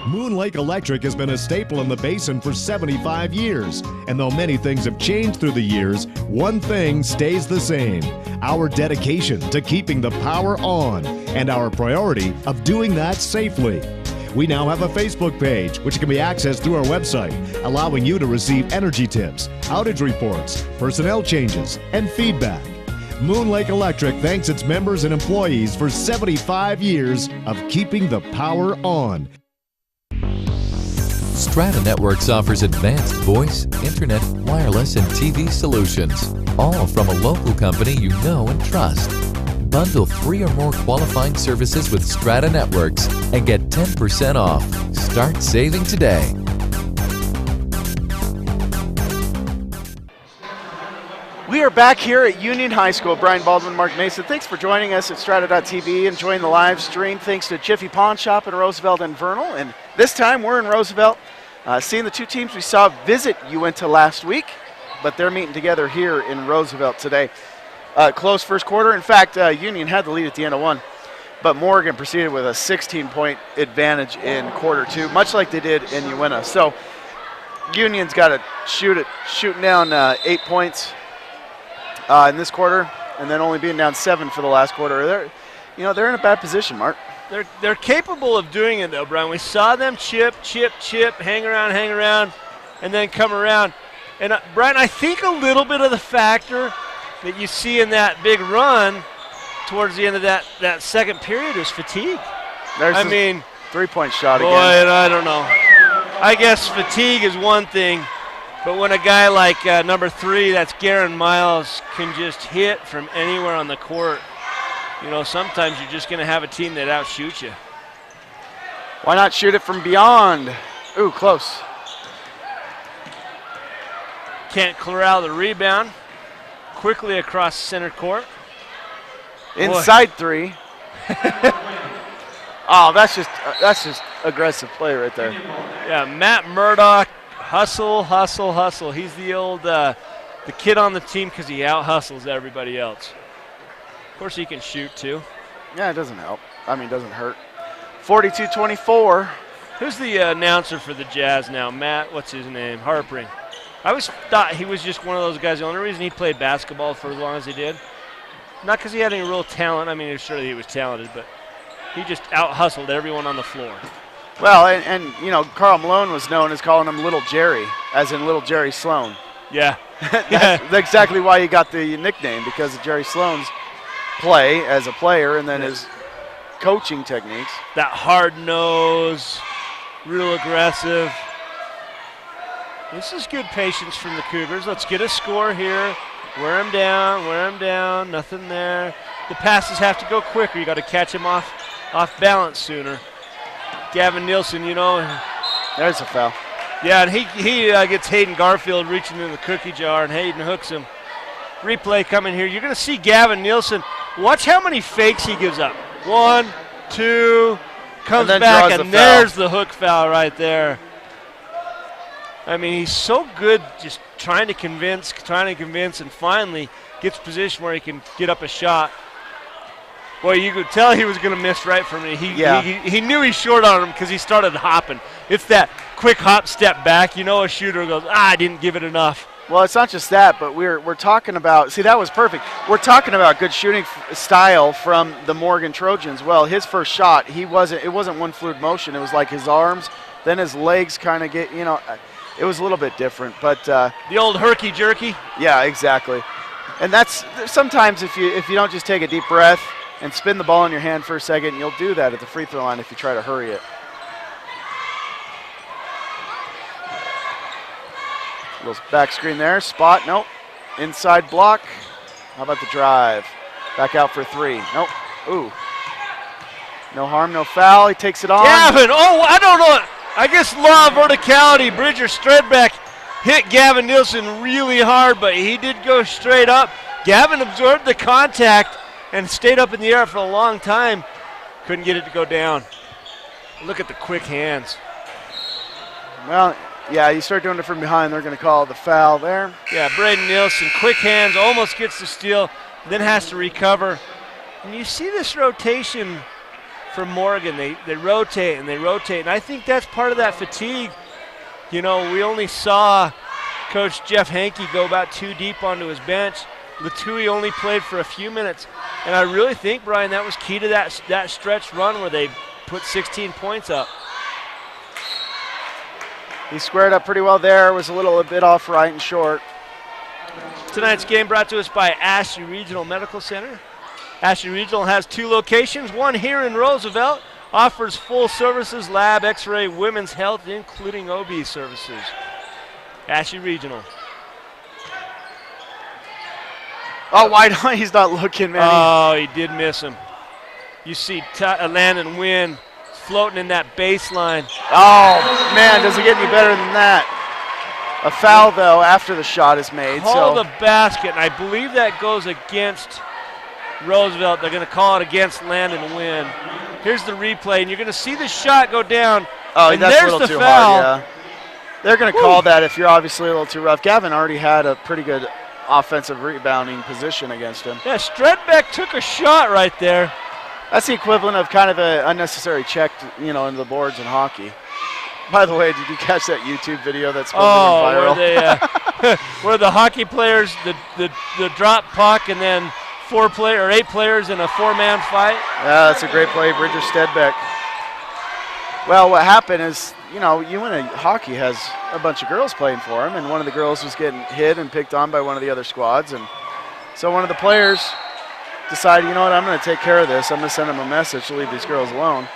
Moon Lake Electric has been a staple in the basin for 75 years. And though many things have changed through the years, one thing stays the same: our dedication to keeping the power on and our priority of doing that safely. We now have a Facebook page, which can be accessed through our website, allowing you to receive energy tips, outage reports, personnel changes, and feedback. Moon Lake Electric thanks its members and employees for 75 years of keeping the power on. Strata Networks offers advanced voice, internet, wireless, and TV solutions, all from a local company you know and trust. Bundle 3 or more qualifying services with Strata Networks and get 10% off. Start saving today. We are back here at Union High School. Brian Baldwin, Mark Mason, thanks for joining us at Strata.tv, enjoying the live stream. Thanks to Jiffy Pawn Shop in Roosevelt and Vernal. And this time we're in Roosevelt, seeing the two teams we saw visit Uinta last week, but they're meeting together here in Roosevelt today. Close first quarter. In fact, Union had the lead at the end of one. But Morgan proceeded with a 16-point advantage in quarter 2, much like they did in Uinta. So Union's got to shooting down 8 points in this quarter, and then only being down 7 for the last quarter. They're in a bad position, Mark. They're capable of doing it, though, Brian. We saw them chip, hang around, and then come around. And, Brian, I think a little bit of the factor that you see in that big run towards the end of that second period is fatigue. There's three-point shot boy, again. I don't know. I guess fatigue is one thing, but when a guy like number 3, that's Garen Miles, can just hit from anywhere on the court, sometimes you're just going to have a team that outshoots you. Why not shoot it from beyond? Ooh, close. Can't clear out the rebound. Quickly across center court. Inside 3. Oh, that's just aggressive play right there. Yeah, Matt Murdoch, hustle. He's the old the kid on the team because he out-hustles everybody else. Of course, he can shoot, too. Yeah, it doesn't help. It doesn't hurt. 42-24. Who's the announcer for the Jazz now? Matt, what's his name? Harpering. I always thought he was just one of those guys. The only reason he played basketball for as long as he did, not because he had any real talent. Sure he was talented, but he just out-hustled everyone on the floor. Well, and Karl Malone was known as calling him Little Jerry, as in Little Jerry Sloan. Yeah. That's exactly why he got the nickname, because of Jerry Sloan's play as a player and then his coaching techniques. That hard nose, real aggressive. This is good patience from the Cougars. Let's get a score here. Wear him down, nothing there. The passes have to go quicker. You got to catch him off balance sooner. Gavin Nielsen, There's a foul. Yeah, and he gets Hayden Garfield reaching in the cookie jar, and Hayden hooks him. Replay coming here. You're going to see Gavin Nielsen. Watch how many fakes he gives up. 1, 2, comes back, and there's the hook foul right there. He's so good just trying to convince, and finally gets position where he can get up a shot. Boy, you could tell he was going to miss right from it. He knew he short on him because he started hopping. It's that quick hop step back. A shooter goes, I didn't give it enough. Well, it's not just that, but we're talking about, see, that was perfect. We're talking about good shooting style from the Morgan Trojans. Well, his first shot, it wasn't one fluid motion. It was like his arms, then his legs kind of get, it was a little bit different, but the old herky-jerky? Yeah, exactly. And that's sometimes if you don't just take a deep breath and spin the ball in your hand for a second, you'll do that at the free throw line if you try to hurry it. Little back screen there, spot, nope. Inside block. How about the drive? Back out for 3. Nope. Ooh. No harm, no foul. He takes it on. Gavin, I don't know. I guess law of verticality. Bridger Stredbeck hit Gavin Nielsen really hard, but he did go straight up. Gavin absorbed the contact and stayed up in the air for a long time. Couldn't get it to go down. Look at the quick hands. Well, yeah, you start doing it from behind, they're going to call the foul there. Yeah, Braden Nielsen, quick hands, almost gets the steal, then has to recover. And you see this rotation from Morgan. They rotate and they rotate, and I think that's part of that fatigue. We only saw Coach Jeff Hankey go about 2 deep onto his bench. Latui only played for a few minutes, and I really think, Brian, that was key to that stretch run where they put 16 points up. He squared up pretty well there, was a bit off right and short. Tonight's game brought to us by Ashley Regional Medical Center. Ashley Regional has 2 locations, one here in Roosevelt, offers full services, lab, x-ray, women's health, including OB services. Ashley Regional. Oh, why don't he's not looking, man. Oh, he did miss him. You see Landon Wynn floating in that baseline. Oh, man, does it get any better than that? A foul, though, after the shot is made. Call the basket, and I believe that goes against Roosevelt. They're going to call it against Landon Wynn. Here's the replay, and you're going to see the shot go down. Oh, and that's there's a little the too foul. hard, yeah. They're going to call that if you're obviously a little too rough. Gavin already had a pretty good offensive rebounding position against him. Yeah, Stredbeck took a shot right there. That's the equivalent of kind of an unnecessary check, into the boards in hockey. By the way, did you catch that YouTube video that's going viral? Where the hockey players, the drop puck, and then 8 players in a 4-man fight? Yeah, that's a great play, Bridger Stedbeck. Well, what happened is, UNA hockey has a bunch of girls playing for him, and one of the girls was getting hit and picked on by one of the other squads, and so one of the players decided, you know what, I'm going to take care of this. I'm going to send him a message to leave these girls alone.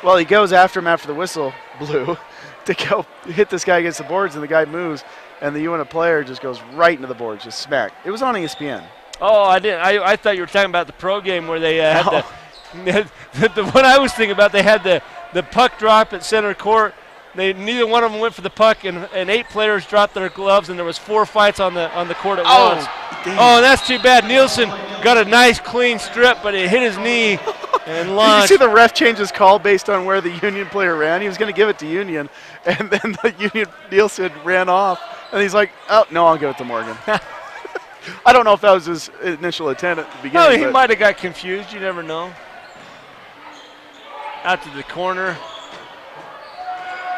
Well, he goes after him after the whistle blew to go hit this guy against the boards, and the guy moves, and the UNA player just goes right into the boards, just smack. It was on ESPN. Oh, I didn't. I thought you were talking about the pro game where they had the one I was thinking about. They had the puck drop at center court. Neither one of them went for the puck, and 8 players dropped their gloves, and there was 4 fights on the court at once. Damn. Oh, and that's too bad. Nielsen got a nice clean strip, but it hit his knee and launched. Did you see the ref change his call based on where the Union player ran? He was going to give it to Union, and then the Union Nielsen ran off, and he's like, oh, no, I'll give it to Morgan. I don't know if that was his initial intent at the beginning. No, he might have got confused. You never know. Out to the corner.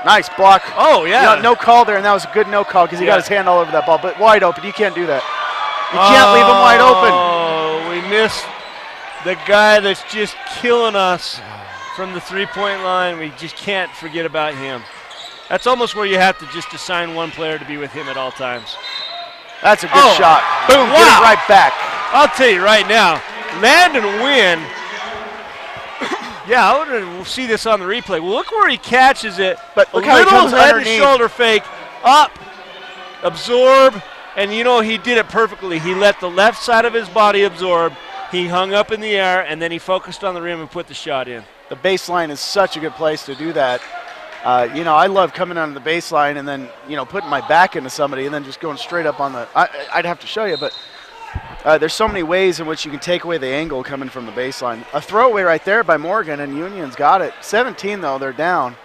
Nice block. Oh, yeah. No call there, and that was a good no call because he got his hand all over that ball. But wide open, you can't do that. You can't leave him wide open. Oh, we missed the guy that's just killing us from the three-point line. We just can't forget about him. That's almost where you have to just assign one player to be with him at all times. That's a good shot. Boom, wow. Get it right back. I'll tell you right now, Landon Wynn, I want to see this on the replay. Well, look where he catches it. But look a how he little comes head underneath. And shoulder fake, up, absorb, and he did it perfectly. He let the left side of his body absorb. He hung up in the air, and then he focused on the rim and put the shot in. The baseline is such a good place to do that. I love coming on the baseline and then, putting my back into somebody and then just going straight up on the I'd have to show you, but there's so many ways in which you can take away the angle coming from the baseline. A throwaway right there by Morgan, and Union's got it. 17, though, they're down.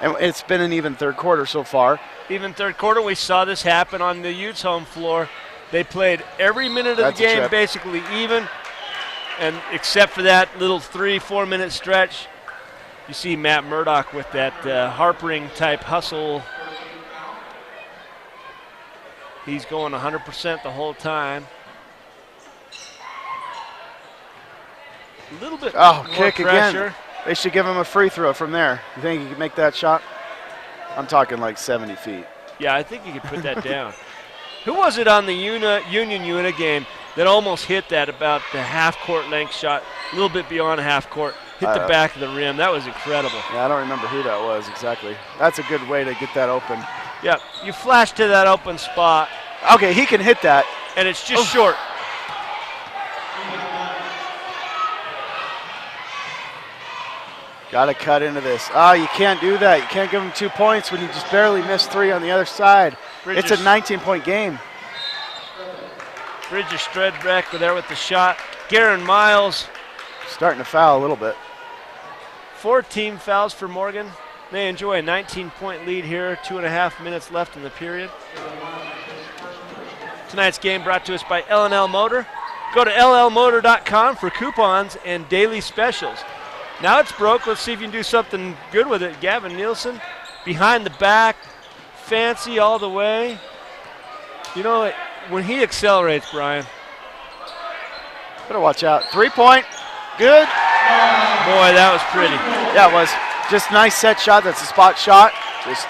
And it's been an even third quarter so far. Even third quarter, we saw this happen on the Utes' home floor. They played every minute of the game basically even, and except for that little 3-4 minute stretch. You see Matt Murdoch with that Harpering type hustle. He's going 100% the whole time. A little bit more kick pressure. Again. They should give him a free throw from there. You think he could make that shot? I'm talking like 70 feet. Yeah, I think he could put that down. Who was it on the Union game that almost hit that about the half-court length shot, a little bit beyond half-court, hit the back of the rim? That was incredible. Yeah, I don't remember who that was exactly. That's a good way to get that open. Yeah, you flash to that open spot. Okay, he can hit that. And it's just short. Got to cut into this. You can't do that. You can't give him 2 points when you just barely missed 3 on the other side. It's a 19-point game. Bridger Stredbeck there with the shot. Garen Miles. Starting to foul a little bit. 4 team fouls for Morgan. They enjoy a 19-point lead here. 2.5 minutes left in the period. Tonight's game brought to us by L&L Motor. Go to llmotor.com for coupons and daily specials. Now it's broke. Let's see if you can do something good with it. Gavin Nielsen behind the back. Fancy all the way. When he accelerates, Brian. Better watch out. 3-point. Good. Boy, that was pretty. Yeah, it was. Just nice set shot. That's a spot shot.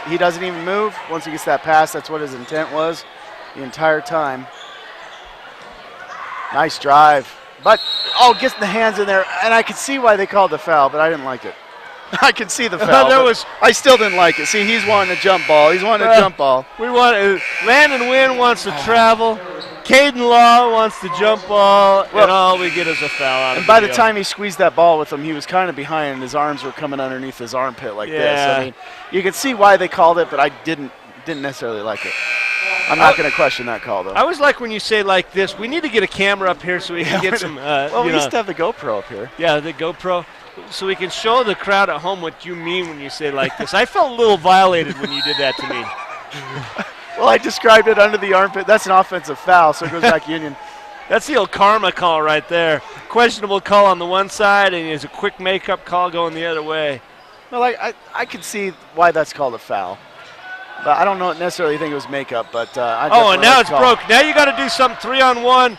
He doesn't even move. Once he gets that pass, that's what his intent was the entire time. Nice drive. But, gets the hands in there, and I could see why they called the foul, but I didn't like it. I could see the foul, I still didn't like it. See, he's wanting a jump ball. He's wanting a jump ball. Landon Wynn wants to travel. Caden Law wants the jump ball, and all we get is a foul out of it. And by the time he squeezed that ball with him, he was kind of behind, and his arms were coming underneath his armpit like this. I mean, you could see why they called it, but I didn't necessarily like it. I'm not going to question that call, though. I always like when you say like this, we need to get a camera up here so we can get some. We used to have the GoPro up here. Yeah, the GoPro. So we can show the crowd at home what you mean when you say like this. I felt a little violated when you did that to me. Well, I described it under the armpit. That's an offensive foul, so it goes back Union. That's the old karma call right there. Questionable call on the one side, and it's a quick makeup call going the other way. Well, I could see why that's called a foul. But I don't necessarily think it was makeup, but and now it's broke. Now you got to do something 3-on-1.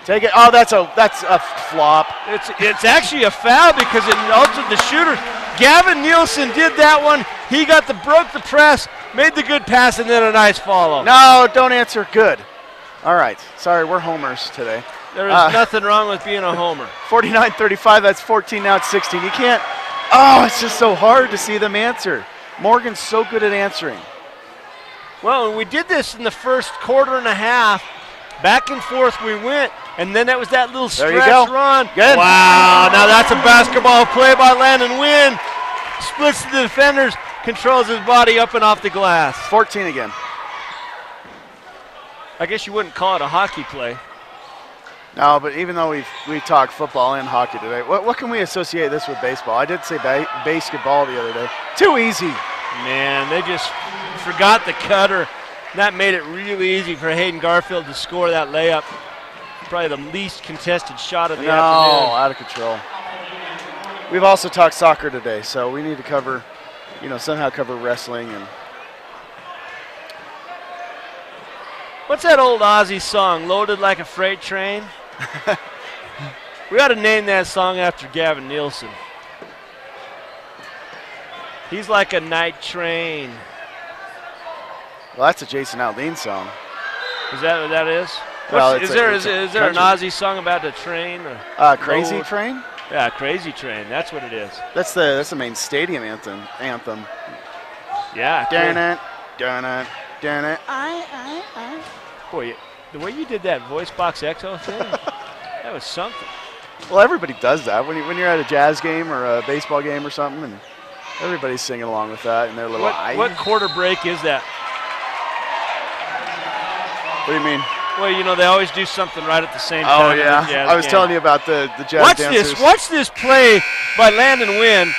Take it. Oh, that's a flop. It's actually a foul because it altered the shooter. Gavin Nielsen did that one. He broke the press, made the good pass, and then a nice follow. No, don't answer. Good. All right. Sorry, we're homers today. There is nothing wrong with being a homer. 49-35. That's 14. Now it's 16. You can't. Oh, it's just so hard to see them answer. Morgan's so good at answering. Well, we did this in the first quarter and a half. Back and forth we went, and then that was that little stretch run. Good. Wow, now that's a basketball play by Landon Wynn. Splits the defenders, controls his body up and off the glass. 14 again. I guess you wouldn't call it a hockey play. No, but even though we talked football and hockey today, what can we associate this with baseball? I did say basketball the other day. Too easy. Man, they just forgot the cutter. That made it really easy for Hayden Garfield to score that layup. Probably the least contested shot of the afternoon. Out of control. We've also talked soccer today, so we need to cover, somehow cover wrestling. And what's that old Aussie song, Loaded Like a Freight Train? We ought to name that song after Gavin Nielsen. He's like a night train. Well, that's a Jason Aldean song. Is that what that is? Well, is there an Aussie song about the train? Crazy Train? Yeah, Crazy Train. That's what it is. That's the main stadium anthem. Yeah. Darn it. Boy, the way you did that voice box echo thing, that was something. Well, everybody does that when you're at a jazz game or a baseball game or something, and everybody's singing along with that in their little What quarter break is that? What do you mean? Well, they always do something right at the same time. Oh, yeah. I was telling you about the jazz dancers. Watch this play by Landon Wynn.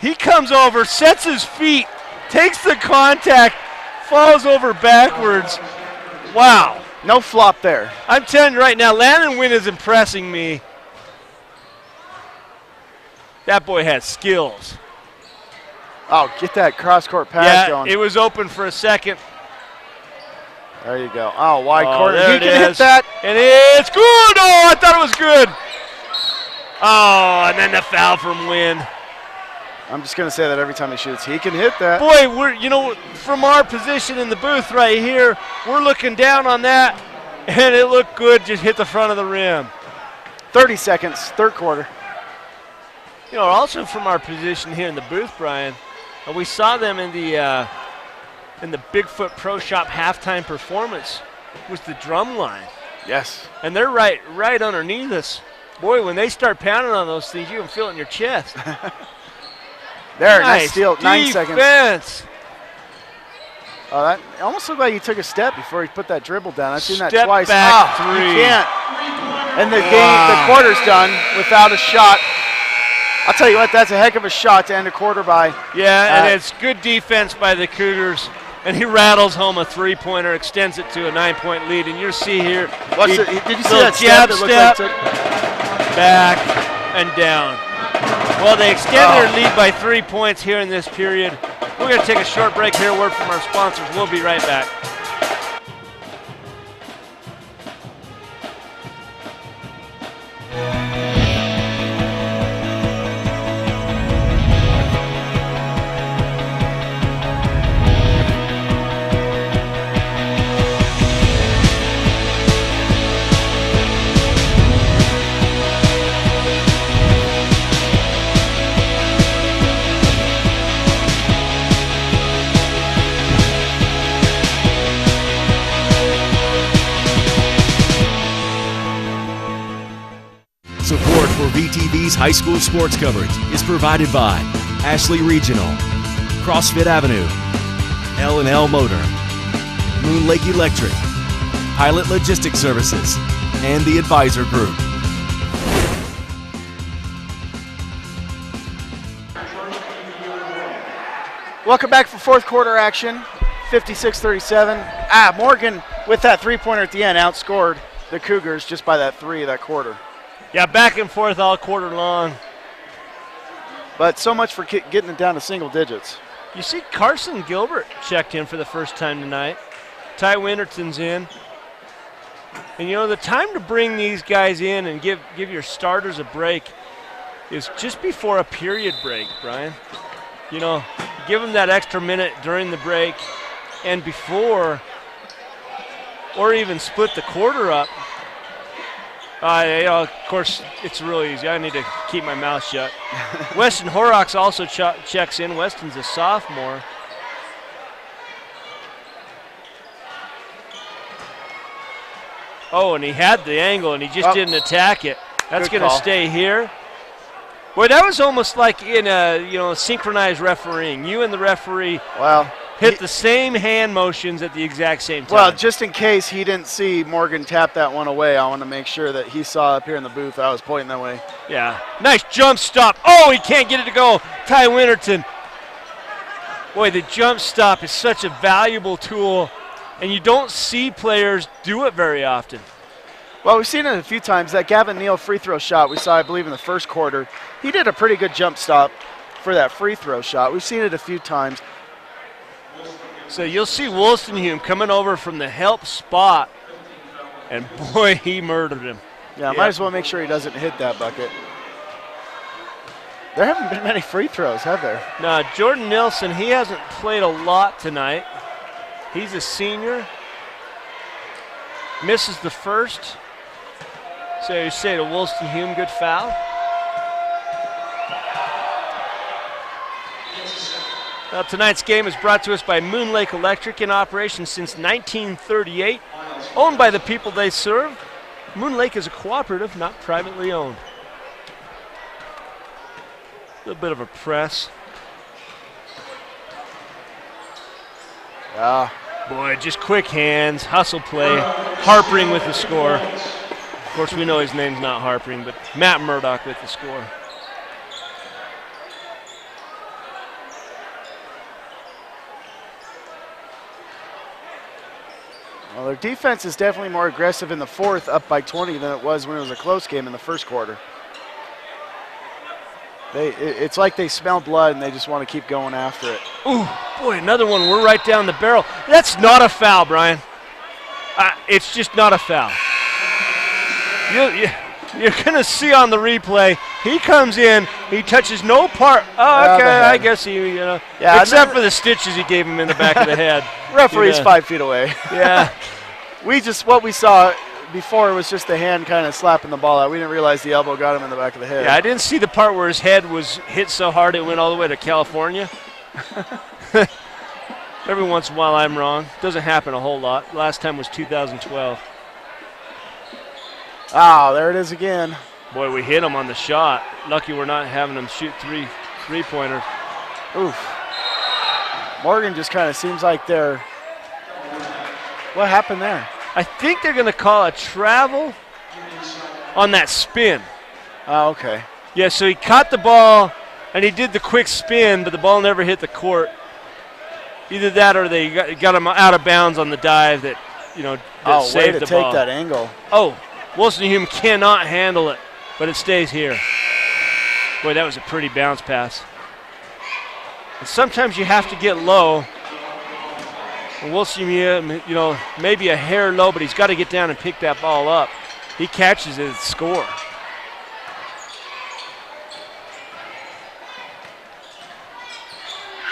He comes over, sets his feet, takes the contact, falls over backwards. Wow. No flop there. I'm telling you right now, Landon Wynn is impressing me. That boy has skills. Oh, get that cross-court pass going. Yeah, it was open for a second. There you go. Oh, wide corner. He can hit that. And it's good. Oh, I thought it was good. Oh, and then the foul from Wynn. I'm just going to say that every time he shoots, he can hit that. Boy, from our position in the booth right here, we're looking down on that, and it looked good. Just hit the front of the rim. 30 seconds, third quarter. Also from our position here in the booth, Brian, we saw them in the Bigfoot Pro Shop halftime performance was the drum line. Yes. And they're right underneath us. Boy, when they start pounding on those things, you can feel it in your chest. There, nice steal. 9 seconds. Defense. Oh, that almost looked like he took a step before he put that dribble down. I've seen that Step twice. Back three. You can't. And the quarter's done without a shot. I'll tell you what, that's a heck of a shot to end a quarter by. Yeah, and it's good defense by the Cougars. And he rattles home a three-pointer, extends it to a 9-point lead. And you'll see here. Did you see that jab step? Back and down. Well, they extend their lead by 3 points here in this period. We're going to take a short break here. Word from our sponsors. We'll be right back. Support for VTV's high school sports coverage is provided by Ashley Regional, CrossFit Avenue, L&L Motor, Moon Lake Electric, Pilot Logistics Services, and the Advisor Group. Welcome back for fourth quarter action, 56-37. Morgan with that three-pointer at the end outscored the Cougars just by that 3 that quarter. Yeah, back and forth all quarter long. But so much for getting it down to single digits. You see Carson Gilbert checked in for the first time tonight. Ty Winterton's in. And, you know, the time to bring these guys in and give your starters a break is just before a period break, Brian. You know, give them that extra minute during the break and before, or even split the quarter up. You know, of course, it's really easy. I need to keep my mouth shut. Weston Horrocks also checks in. Weston's a sophomore. Oh, and he had the angle, and he just didn't attack it. That's going to stay here. Boy, that was almost like in a synchronized refereeing. You and the referee hit the same hand motions at the exact same time. Well, just in case he didn't see Morgan tap that one away, I want to make sure that he saw up here in the booth I was pointing that way. Yeah, nice jump stop. Oh, he can't get it to go. Ty Winterton. Boy, the jump stop is such a valuable tool, and you don't see players do it very often. Well, we've seen it a few times. That Gavin Neal free throw shot we saw, I believe, in the first quarter. He did a pretty good jump stop for that free throw shot. We've seen it a few times. So you'll see Wolstenhume coming over from the help spot, and boy, he murdered him. Yeah, might as well make sure he doesn't hit that bucket. There haven't been many free throws, have there? No, Jordan Nilsson, he hasn't played a lot tonight. He's a senior. Misses the first. So you say to Wolstenhume, good foul. Now, tonight's game is brought to us by Moon Lake Electric, in operation since 1938. Owned by the people they serve, Moon Lake is a cooperative, not privately owned. A little bit of a press. Boy, just quick hands, hustle play. Harpering with the score. Of course, we know his name's not Harpering, but Matt Murdoch with the score. Well, their defense is definitely more aggressive in the fourth, up by 20, than it was when it was a close game in the first quarter. It's like they smell blood and they just want to keep going after it. Ooh, boy, another one. We're right down the barrel. That's not a foul, Brian. It's just not a foul. You're going to see on the replay, he comes in, he touches no part. Oh, okay, I guess he, Yeah, except for the stitches he gave him in the back of the head. Referee's 5 feet away. Yeah. What we saw before was just the hand kind of slapping the ball out. We didn't realize the elbow got him in the back of the head. Yeah, I didn't see the part where his head was hit so hard it went all the way to California. Every once in a while I'm wrong. Doesn't happen a whole lot. Last time was 2012. There it is again. Boy, we hit him on the shot. Lucky we're not having him shoot three-pointers. Oof. Morgan just kind of seems like they're... What happened there? I think they're going to call a travel on that spin. Oh, okay. Yeah, so he caught the ball, and he did the quick spin, but the ball never hit the court. Either that or they got him out of bounds on the dive that saved the ball. Way to take that angle. Oh, Wolstenhume cannot handle it, but it stays here. Boy, that was a pretty bounce pass. And sometimes you have to get low. And Wolstenhume, maybe a hair low, but he's got to get down and pick that ball up. He catches it, score.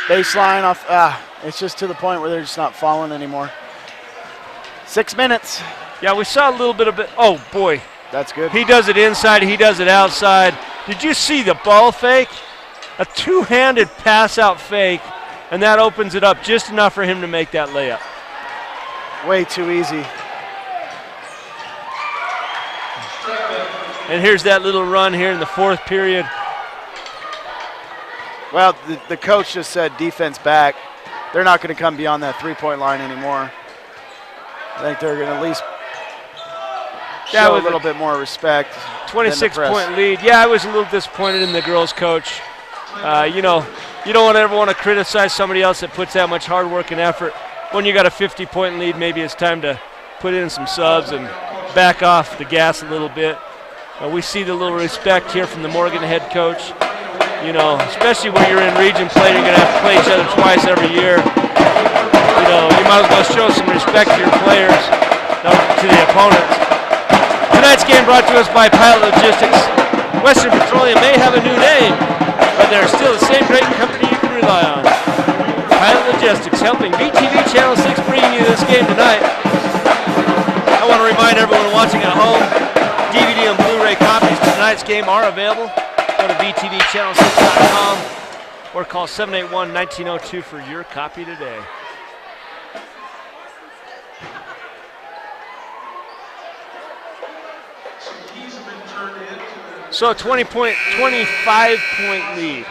Baseline off. It's just to the point where they're just not falling anymore. 6 minutes. Yeah, we saw a little bit of it. Oh, boy. That's good. He does it inside. He does it outside. Did you see the ball fake? A two-handed pass-out fake, and that opens it up just enough for him to make that layup. Way too easy. And here's that little run here in the fourth period. Well, the coach just said defense back. They're not going to come beyond that three-point line anymore. I think they're going to at least show a little bit more respect. 26-point lead. Yeah, I was a little disappointed in the girls' coach. You don't ever want to criticize somebody else that puts that much hard work and effort. When you got a 50-point lead, maybe it's time to put in some subs and back off the gas a little bit. We see the little respect here from the Morgan head coach. You know, especially when you're in region play, you're going to have to play each other twice every year. You know, you might as well show some respect to your players, to the opponents. Tonight's game brought to us by Pilot Logistics. Western Petroleum may have a new name, but they're still the same great company you can rely on. Pilot Logistics, helping BTV Channel 6 bring you this game tonight. I want to remind everyone watching at home, DVD and Blu-ray copies of tonight's game are available. Go to VTVChannel6.com or call 781-1902 for your copy today. So 25-point lead.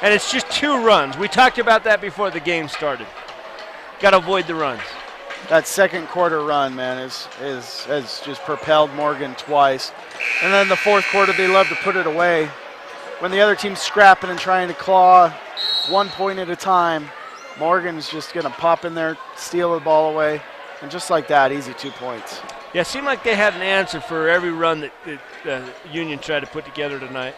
And it's just 2 runs. We talked about that before the game started. Got to avoid the runs. That second quarter run, man, has just propelled Morgan twice. And then the fourth quarter, they love to put it away. When the other team's scrapping and trying to claw 1 point at a time, Morgan's just going to pop in there, steal the ball away, and just like that, easy 2 points. Yeah, it seemed like they had an answer for every run that Union tried to put together tonight.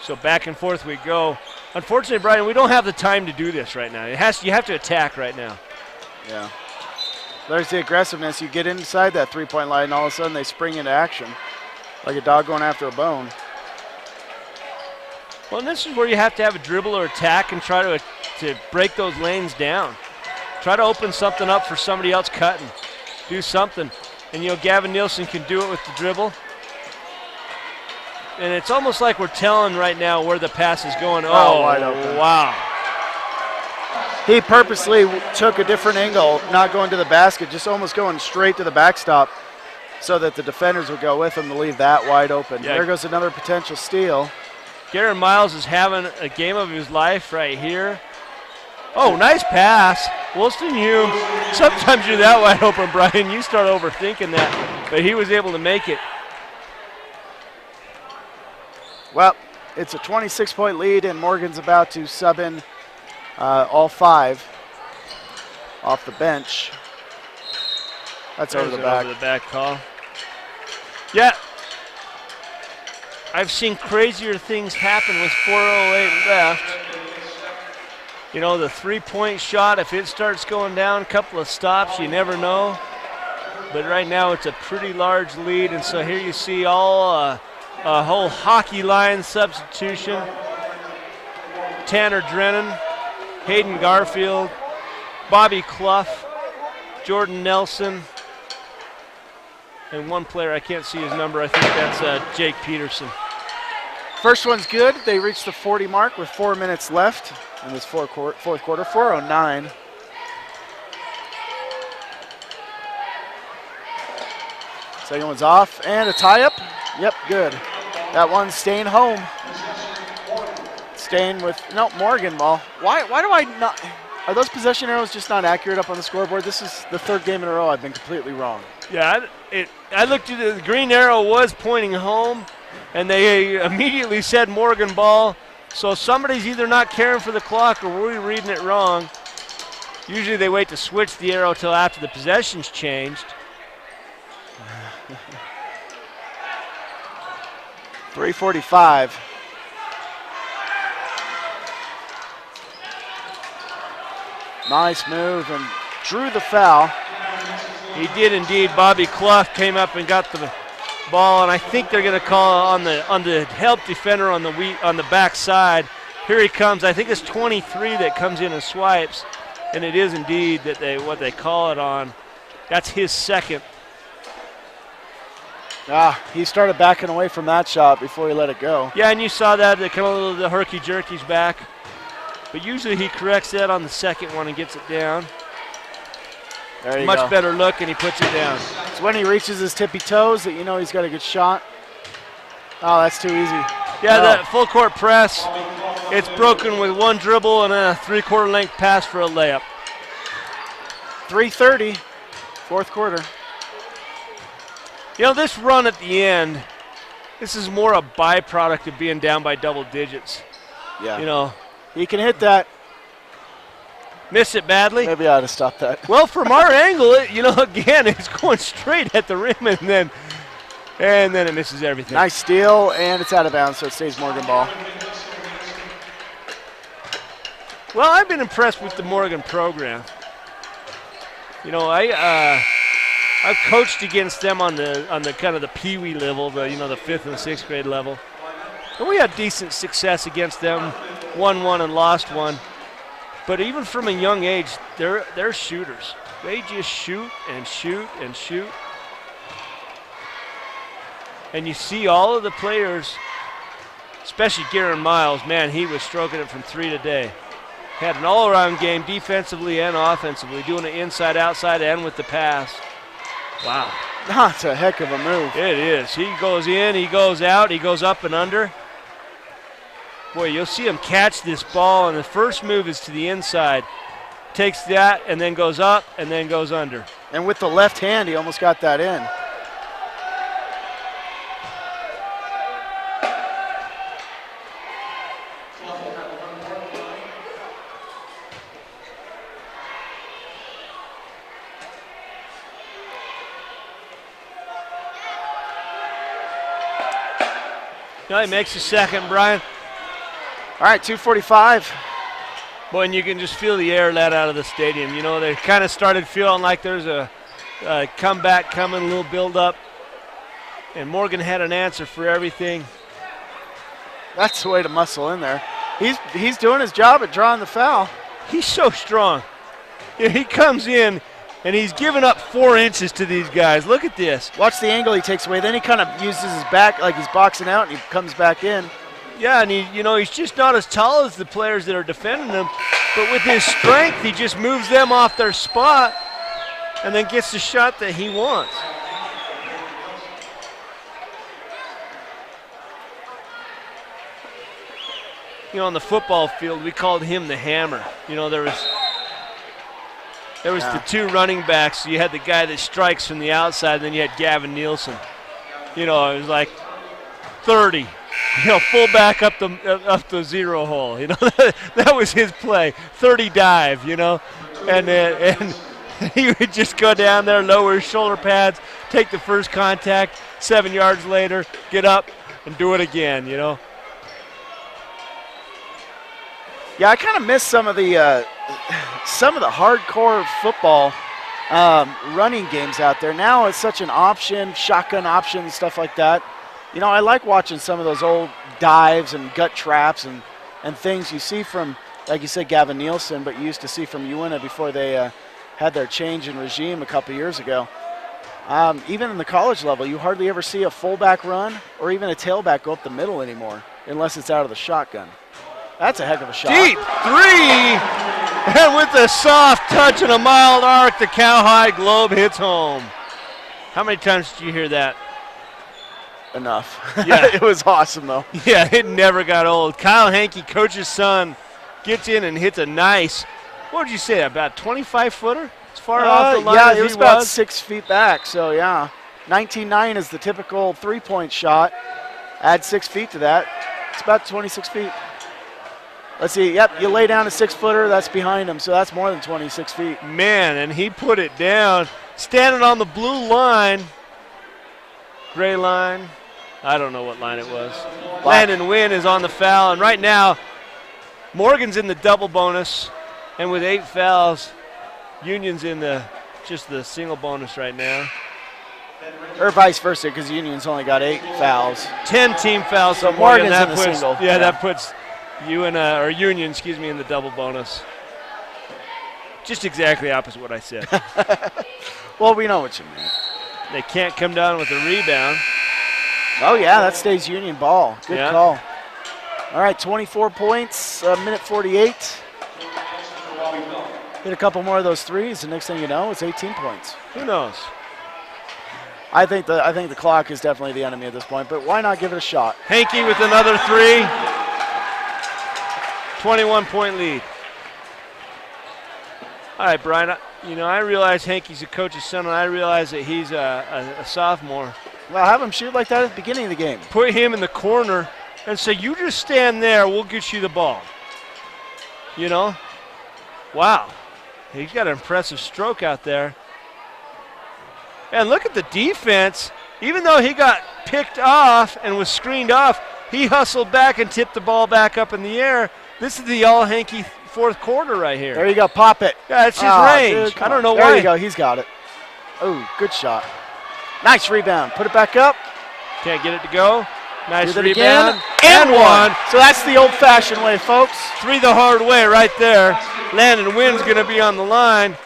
So back and forth we go. Unfortunately, Brian, we don't have the time to do this right now. You have to attack right now. Yeah. There's the aggressiveness. You get inside that three-point line, and all of a sudden they spring into action like a dog going after a bone. Well, and this is where you have to have a dribble or attack and try to break those lanes down. Try to open something up for somebody else cutting. Do something. And, you know, Gavin Nielsen can do it with the dribble. And it's almost like we're telling right now where the pass is going. Oh, wide open. Wow. He purposely took a different angle, not going to the basket, just almost going straight to the backstop so that the defenders would go with him to leave that wide open. Yeah. There goes another potential steal. Garrett Miles is having a game of his life right here. Oh, nice pass. Wilson Hume. Sometimes you're that wide open, Brian. You start overthinking that. But he was able to make it. Well, it's a 26-point lead, and Morgan's about to sub in all 5 off the bench. That's over the back. Over the back call. Yeah. I've seen crazier things happen with 4:08 left. You know, the three-point shot, if it starts going down, a couple of stops, you never know. But right now it's a pretty large lead, and so here you see all a whole hockey line substitution. Tanner Drennan, Hayden Garfield, Bobby Clough, Jordan Nelson, and one player, I can't see his number, I think that's Jake Peterson. First one's good. They reached the 40 mark with 4 minutes left in this fourth quarter, 4:09. Second one's off, and a tie-up. Yep, good. That one's staying home. Staying with, no, Morgan ball. Why do I not, are those possession arrows just not accurate up on the scoreboard? This is the 3rd game in a row I've been completely wrong. Yeah, I looked at the green arrow was pointing home, and they immediately said Morgan ball. So somebody's either not caring for the clock or we're reading it wrong. Usually they wait to switch the arrow till after the possession's changed. 3:45. Nice move and drew the foul. He did indeed. Bobby Clough came up and got the ball, and I think they're going to call on the help defender on the back side. Here he comes. I think it's 23 that comes in and swipes, and it is indeed that what they call it on. That's his second. He started backing away from that shot before he let it go. Yeah, and you saw that. They come a little the herky-jerkies back. But usually he corrects that on the second one and gets it down. There you go. Much better look, and he puts it down. It's when he reaches his tippy toes that you know he's got a good shot. Oh, that's too easy. Yeah, that full court press. It's broken with one dribble and a 3/4 length pass for a layup. 3:30, 4th quarter. You know, this run at the end This is more a byproduct of being down by double digits. Yeah. You know. He can hit that. Miss it badly. Maybe I ought to stop that. Well, from our angle, again, it's going straight at the rim, and then it misses everything. Nice steal, and it's out of bounds, so it stays Morgan ball. Well, I've been impressed with the Morgan program. I've coached against them on the kind of the peewee level, the 5th and 6th grade level, and we had decent success against them. Won one and lost one. But even from a young age, they're shooters. They just shoot and shoot and shoot. And you see all of the players, especially Garen Miles, man, he was stroking it from 3 today. Had an all-around game defensively and offensively, doing it inside, outside, and with the pass. Wow. That's a heck of a move. It is. He goes in, he goes out, he goes up and under. Boy, you'll see him catch this ball, and the first move is to the inside. Takes that and then goes up and then goes under. And with the left hand, he almost got that in. No, he makes a second, Brian. All right, 2:45. Boy, and you can just feel the air let out of the stadium. They kind of started feeling like there's a comeback coming, a little build-up. And Morgan had an answer for everything. That's the way to muscle in there. He's doing his job at drawing the foul. He's so strong. He comes in, and he's giving up 4 inches to these guys. Look at this. Watch the angle he takes away. Then he kind of uses his back like he's boxing out, and he comes back in. Yeah, and he's just not as tall as the players that are defending him, but with his strength, he just moves them off their spot and then gets the shot that he wants. On the football field, we called him the hammer. There was the 2 running backs. You had the guy that strikes from the outside, and then you had Gavin Nielsen. It was like 30. Fullback up the zero hole. That was his play. 30 dive. And he would just go down there, lower his shoulder pads, take the first contact. 7 yards later, get up and do it again. Yeah, I kind of miss some of the hardcore football running games out there. Now it's such an option, shotgun option, stuff like that. I like watching some of those old dives and gut traps and things you see from, like you said, Gavin Nielsen, but you used to see from UNA before they had their change in regime a couple years ago. Even in the college level, you hardly ever see a fullback run or even a tailback go up the middle anymore, unless it's out of the shotgun. That's a heck of a shot. Deep 3, and with a soft touch and a mild arc, the Cowhide Globe hits home. How many times did you hear that? Enough. Yeah. It was awesome, though. Yeah, it never got old. Kyle Hankey, coach's son, gets in and hits a nice, what would you say, about 25-footer? As far off the line as it was about 6 feet back, so yeah. 19.9 is the typical three-point shot. Add 6 feet to that. It's about 26 feet. Let's see, yep, you lay down a 6-footer, that's behind him, so that's more than 26 feet. Man, and he put it down, standing on the blue line, gray line, I don't know what line it was. Landon Wynn is on the foul, and right now, Morgan's in the double bonus, and with 8 fouls, Union's in just the single bonus right now. Or vice versa, because Union's only got 8 fouls. 10 team fouls, so Morgan's in the puts, single. Yeah, that puts Union, in the double bonus. Just exactly opposite what I said. Well, we know what you mean. They can't come down with a rebound. Oh, yeah, that stays Union ball. Good call. All right, 24 points, minute 48. Hit a couple more of those threes, and next thing you know, it's 18 points. Who knows? I think the clock is definitely the enemy at this point, but why not give it a shot? Hankey with another 3. 21-point lead. All right, Brian, I realize Hankey's a coach's son, and I realize that he's a sophomore. Well, have him shoot like that at the beginning of the game. Put him in the corner and say, you just stand there, we'll get you the ball. You know? Wow. He's got an impressive stroke out there. And look at the defense. Even though he got picked off and was screened off, he hustled back and tipped the ball back up in the air. This is the all-hanky fourth quarter right here. There you go. Pop it. Yeah, it's his range. Dude, I don't know why. why. There you go. He's got it. Oh, good shot. Nice rebound. Put it back up. Can't get it to go. Nice rebound. Again. And one. So that's the old-fashioned way, folks. 3 the hard way right there. Landon Wynn's going to be on the line.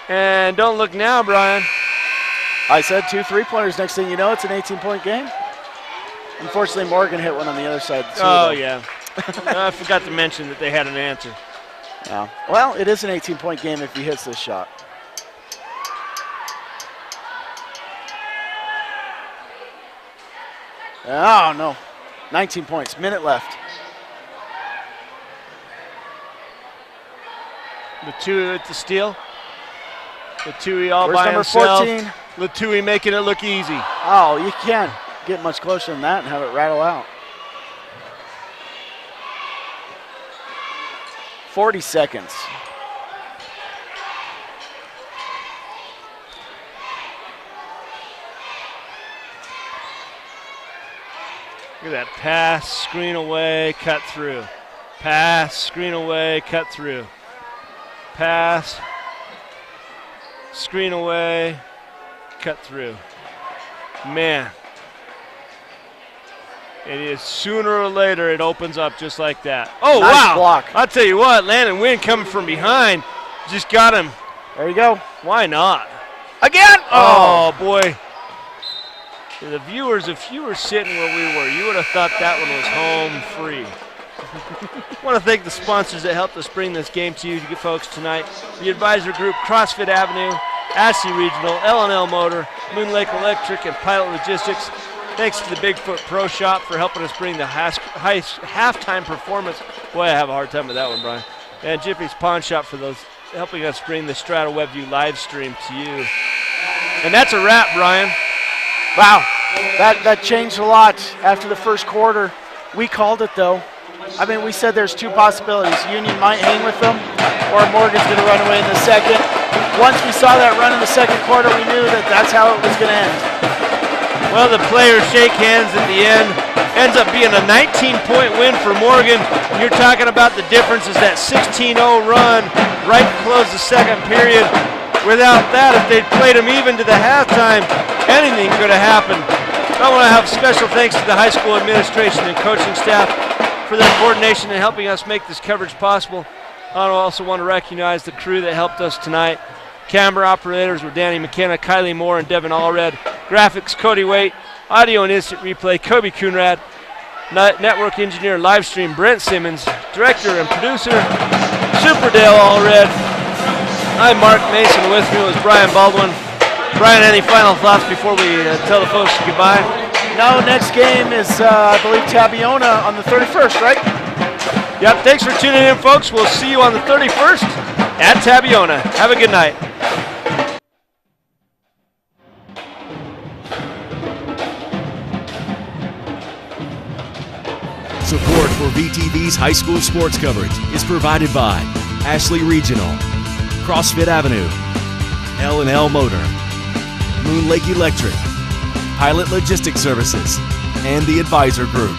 And don't look now, Brian. I said 2 3-pointers. Next thing you know, it's an 18-point game. Unfortunately, Morgan hit one on the other side. Oh, yeah. I forgot to mention that they had an answer. Yeah. Well, it is an 18-point game if he hits this shot. Oh, no. 19 points. Minute left. Latui at the steal. Latui all Where's by number himself. 14? Latui making it look easy. Oh, you can't get much closer than that and have it rattle out. 40 seconds. Look at that pass, screen away, cut through. Pass, screen away, cut through. Pass, screen away, cut through. Man. It is sooner or later it opens up just like that. Oh, nice wow. Block. I'll tell you what, Landon Wynn coming from behind just got him. There you go. Why not? Again. Oh, boy. The viewers, if you were sitting where we were, you would have thought that one was home free. I want to thank the sponsors that helped us bring this game to you folks tonight. The Advisor Group, CrossFit Avenue, Ashley Regional, L&L Motor, Moon Lake Electric, and Pilot Logistics. Thanks to the Bigfoot Pro Shop for helping us bring the halftime performance. Boy, I have a hard time with that one, Brian. And Jiffy's Pawn Shop for those helping us bring the Strata WebView live stream to you. And that's a wrap, Brian. Wow, that changed a lot after the first quarter. We called it, though. I mean, we said there's 2 possibilities. Union might hang with them, or Morgan's going to run away in the second. Once we saw that run in the second quarter, we knew that that's how it was going to end. Well, the players shake hands at the end. Ends up being a 19-point win for Morgan. You're talking about the difference is that 16-0 run right to close the second period. Without that, if they'd played them even to the halftime, anything could have happened. I want to have special thanks to the high school administration and coaching staff for their coordination in helping us make this coverage possible. I also want to recognize the crew that helped us tonight. Camera operators were Danny McKenna, Kylie Moore, and Devin Allred. Graphics, Cody Waite. Audio and instant replay, Kobe Coonrad. Network engineer, live stream, Brent Simmons. Director and producer, Superdale Allred. I'm Mark Mason. With me was Brian Baldwin. Brian, any final thoughts before we tell the folks goodbye? No, next game is, I believe, Tabiona on the 31st, right? Yep, thanks for tuning in, folks. We'll see you on the 31st at Tabiona. Have a good night. Support for VTV's high school sports coverage is provided by Ashley Regional, CrossFit Avenue, L&L Motor, Moon Lake Electric, Pilot Logistics Services, and the Advisor Group.